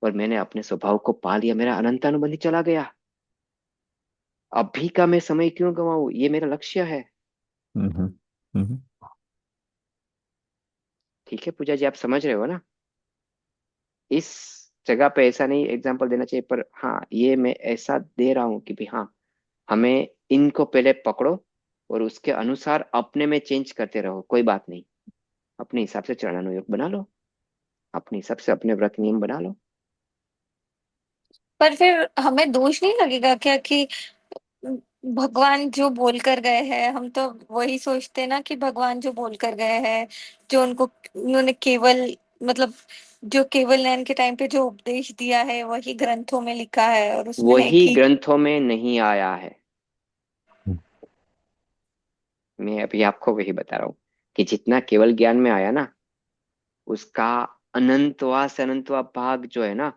और मैंने अपने स्वभाव को पा लिया, मेरा अनंतानुबंधी चला गया। अभी का मैं समय क्यों गवाऊं? ये मेरा लक्ष्य है। हम्म। हम्म। ठीक है पूजा जी, आप समझ रहे हो ना? इस जगह पे ऐसा नहीं एग्जाम्पल देना चाहिए, पर हाँ ये मैं ऐसा दे रहा हूँ कि भी हाँ हमें इनको पहले पकड़ो और उसके अनुसार अपने में चेंज करते रहो, कोई बात नहीं। अपने हिसाब से चरणानुयोग बना लो, अपने हिसाब से अपने व्रत नियम बना लो। पर फिर हमें दोष नहीं लगेगा क्या कि भगवान जो बोल कर गए हैं, हम तो वही सोचते हैं ना कि भगवान जो बोल कर गए हैं, जो उनको उन्होंने केवल, मतलब जो केवल ज्ञान के टाइम पे जो उपदेश दिया है वही ग्रंथों में लिखा है और उसमें है वही कि। ग्रंथों में नहीं आया है। मैं अभी आपको वही बता रहा हूँ कि जितना केवल ज्ञान में आया ना उसका अनंतवा से अनंतवा भाग जो है ना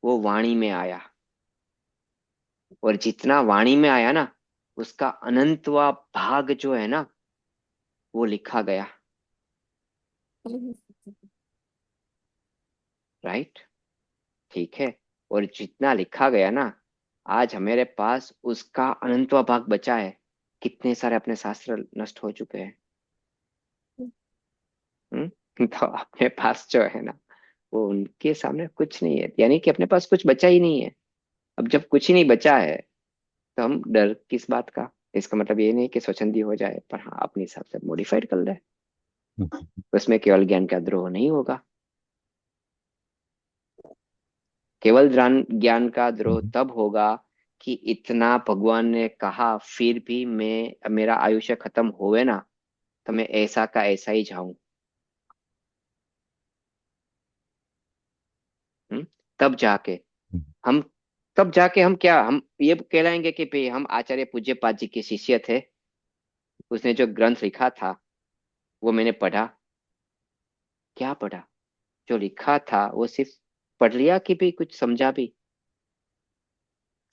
वो वाणी में आया। और जितना वाणी में आया ना उसका अनंतवा भाग जो है ना वो लिखा गया, राइट। ठीक है। और जितना लिखा गया ना आज हमारे पास उसका अनंतवा भाग बचा है। कितने सारे अपने शास्त्र नष्ट हो चुके हैं। तो अपने पास जो है ना वो उनके सामने कुछ नहीं है, यानी कि अपने पास कुछ बचा ही नहीं है। अब जब कुछ ही नहीं बचा है तो हम डर किस बात का? इसका मतलब ये नहीं कि स्वच्छंदी हो जाए, पर हाँ अपने हिसाब से मॉडिफाइड कर ले। उसमें केवल ज्ञान का द्रोह नहीं होगा। केवल ज्ञान ज्ञान का द्रोह हम्म। तब होगा कि इतना भगवान ने कहा फिर भी मैं, मेरा आयुष्य खत्म होवे ना तो मैं ऐसा का ऐसा ही जाऊं। तब जाके हम तब जाके हम क्या, हम ये कहलाएंगे कि भाई हम आचार्य पूज्य पाद जी के शिष्य थे। उसने जो ग्रंथ लिखा था वो मैंने पढ़ा। क्या पढ़ा? जो लिखा था वो सिर्फ पढ़ लिया कि भाई कुछ समझा भी?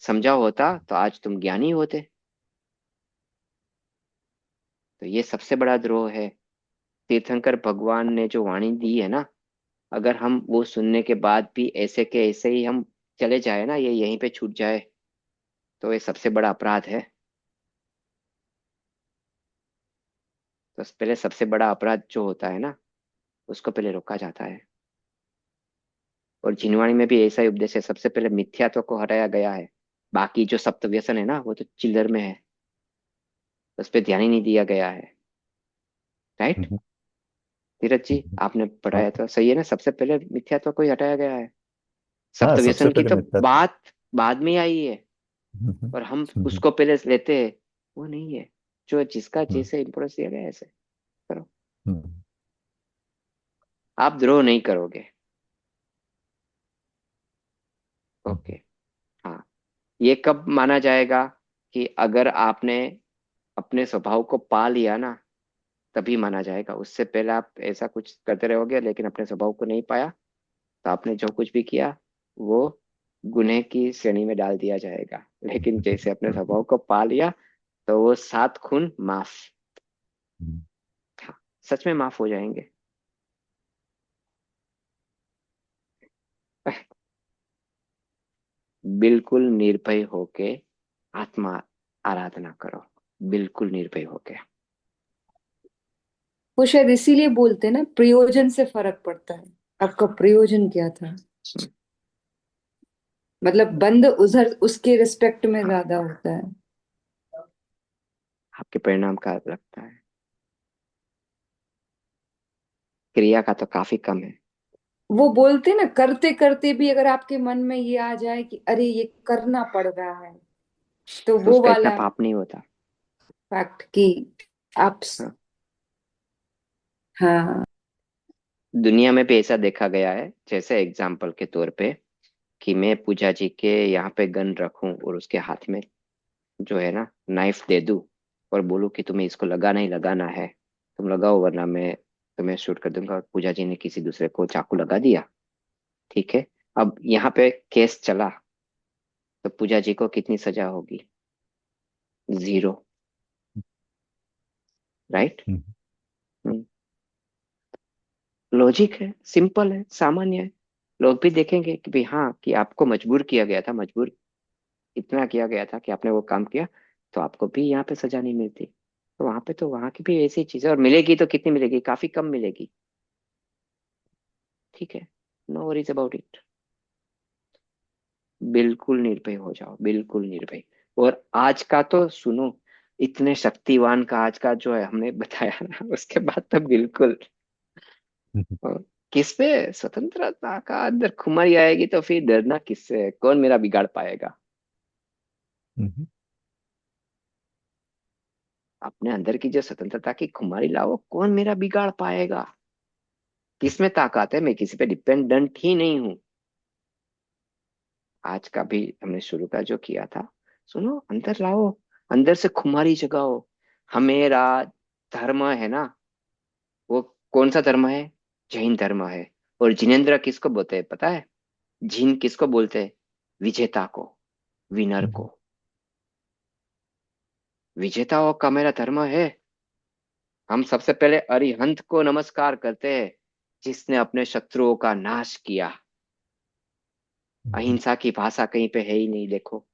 समझा होता तो आज तुम ज्ञानी होते। तो ये सबसे बड़ा द्रोह है। तीर्थंकर भगवान ने जो वाणी दी है ना, अगर हम वो सुनने के बाद भी ऐसे के ऐसे ही हम चले जाए ना, ये यहीं पे छूट जाए, तो ये सबसे बड़ा अपराध है। तो पहले सबसे बड़ा अपराध जो होता है ना, उसको पहले रोका जाता है। और जिनवाणी में भी ऐसा ही उपदेश है, सबसे पहले मिथ्यात्व को हटाया गया है। बाकी जो सप्त व्यसन है ना, वो तो चिल्लर में है, उस पर ध्यान ही नहीं दिया गया है। राइट धीरज जी, आपने पढ़ाया हाँ तो सही है ना, सबसे पहले मिथ्यात्व को ही हटाया गया है। हाँ, सप्त सबसे व्यसन की पहले तो मिथ्या। बात बाद में आई है, हम्म, हम्म, और हम हम्म, उसको पहले लेते हैं। वो नहीं है, जो जिसका हम्म, जैसे इंपोर्टेंस दिया गया है, ऐसे करो। हम्म, आप द्रोह नहीं करोगे। हम्म, ओके। हाँ। ये कब माना जाएगा? कि अगर आपने अपने स्वभाव को पा लिया ना, तभी माना जाएगा। उससे पहले आप ऐसा कुछ करते रहोगे लेकिन अपने स्वभाव को नहीं पाया, तो आपने जो कुछ भी किया वो गुनह की श्रेणी में डाल दिया जाएगा। लेकिन जैसे अपने स्वभाव को पा लिया, तो वो 7 खून माफ। हम्म, हाँ, सच में माफ हो जाएंगे। बिल्कुल निर्भय होके आत्मा आराधना करो, बिल्कुल निर्भय होके। वो शायद इसीलिए बोलते हैं ना, प्रयोजन से फर्क पड़ता है। आपका प्रयोजन क्या था? मतलब बंद उधर उसके रिस्पेक्ट में हाँ, ज्यादा होता है। आपके परिणाम का लगता है, क्रिया का तो काफी कम है। वो बोलते हैं ना, करते करते भी अगर आपके मन में ये आ जाए कि अरे ये करना पड़ रहा है, तो तो वो उसका इतना वाला पाप नहीं होता। फैक्ट कि आप हाँ। हाँ। दुनिया में भी ऐसा देखा गया है, जैसे एग्जाम्पल के तौर पे, कि मैं पूजा जी के यहाँ पे गन रखूं और उसके हाथ में जो है ना नाइफ दे दूं, और बोलूं कि तुम्हें इसको लगाना ही लगाना है, तुम लगाओ वरना मैं तुम्हें शूट कर दूंगा। और पूजा जी ने किसी दूसरे को चाकू लगा दिया। ठीक है। अब यहाँ पे केस चला, तो पूजा जी को कितनी सजा होगी? 0। राइट। हम्म, लॉजिक है, सिंपल है, सामान्य है। लोग भी देखेंगे कि भाई हाँ, कि आपको मजबूर किया गया था, मजबूर इतना किया गया था कि आपने वो काम किया, तो आपको भी यहाँ पे सजा नहीं मिलती। तो वहां पे तो वहां की भी ऐसी चीज है, और मिलेगी तो कितनी मिलेगी? काफी कम मिलेगी। ठीक है। No worries about it. बिल्कुल निर्भय हो जाओ, बिल्कुल निर्भय। और आज का तो सुनो, इतने शक्तिवान का आज का जो है हमने बताया ना, उसके बाद तो बिल्कुल। हम्म, और किस पे स्वतंत्रता का अंदर खुमारी आएगी, तो फिर डरना किससे है? कौन मेरा बिगाड़ पाएगा? हम्म, अपने अंदर की जो स्वतंत्रता की खुमारी लाओ, कौन मेरा बिगाड़ पाएगा? किस में ताकत है? मैं किसी पे डिपेंडेंट ही नहीं हूँ। आज का भी हमने शुरू का जो किया था, सुनो, अंदर लाओ, अंदर से खुमारी जगाओ। हमेरा धर्म है ना, वो कौन सा धर्म है? जैन धर्म है। और जिनेन्द्र किसको बोलते हैं पता है? जिन किसको बोलते हैं? विजेता को, विनर हम्म, को। विजेताओं का मेरा धर्म है। हम सबसे पहले अरिहंत को नमस्कार करते हैं, जिसने अपने शत्रुओं का नाश किया। हम्म, अहिंसा की भाषा कहीं पे है ही नहीं, देखो।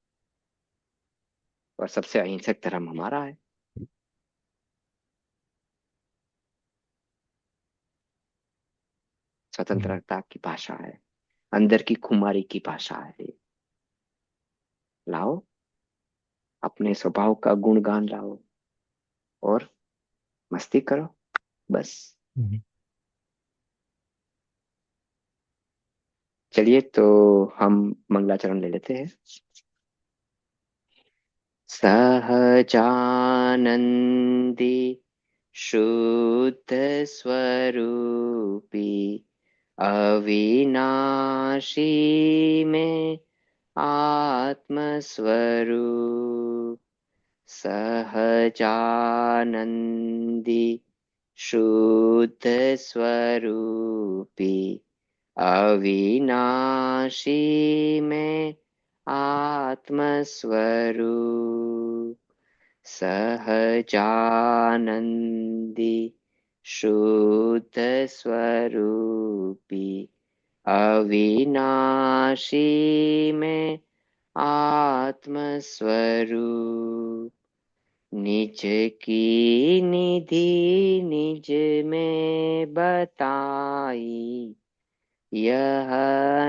और सबसे अहिंसक धर्म हमारा है। हम्म, स्वतंत्रता की भाषा है, अंदर की खुमारी की भाषा है। लाओ, अपने स्वभाव का गुणगान लाओ, और मस्ती करो, बस। हम्म, चलिए तो हम मंगलाचरण ले लेते हैं। सहजानंदी शुद्ध स्वरूपी अविनाशी में आत्मस्वरूप सहजानंदी शुद्ध स्वरूपी अविनाशी में आत्मस्वरूप सहजानंदी शुद्ध स्वरूपी अविनाशी में आत्मस्वरूप निज की निधि निज में बताई यह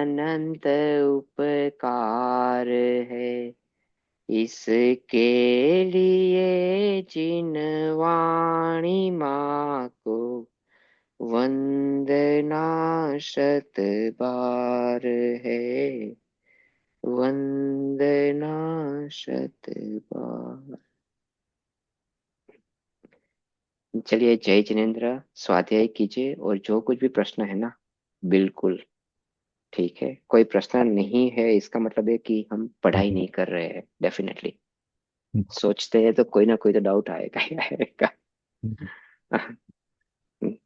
अनंत उपकार है इसके लिए जिन वाणी माँ को वंदना शत बार है वंदना शत बार। चलिए जय जिनेन्द्र, स्वाध्याय कीजिए और जो कुछ भी प्रश्न है ना, बिल्कुल ठीक है। कोई प्रश्न नहीं है इसका मतलब है कि हम पढ़ाई नहीं कर रहे हैं। डेफिनेटली सोचते हैं तो कोई ना कोई तो डाउट आएगा ही आएगा।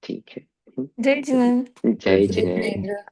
ठीक है। जय जिनेन्द्र। जय जय जिनेन्द्र। जिनेन्द्र।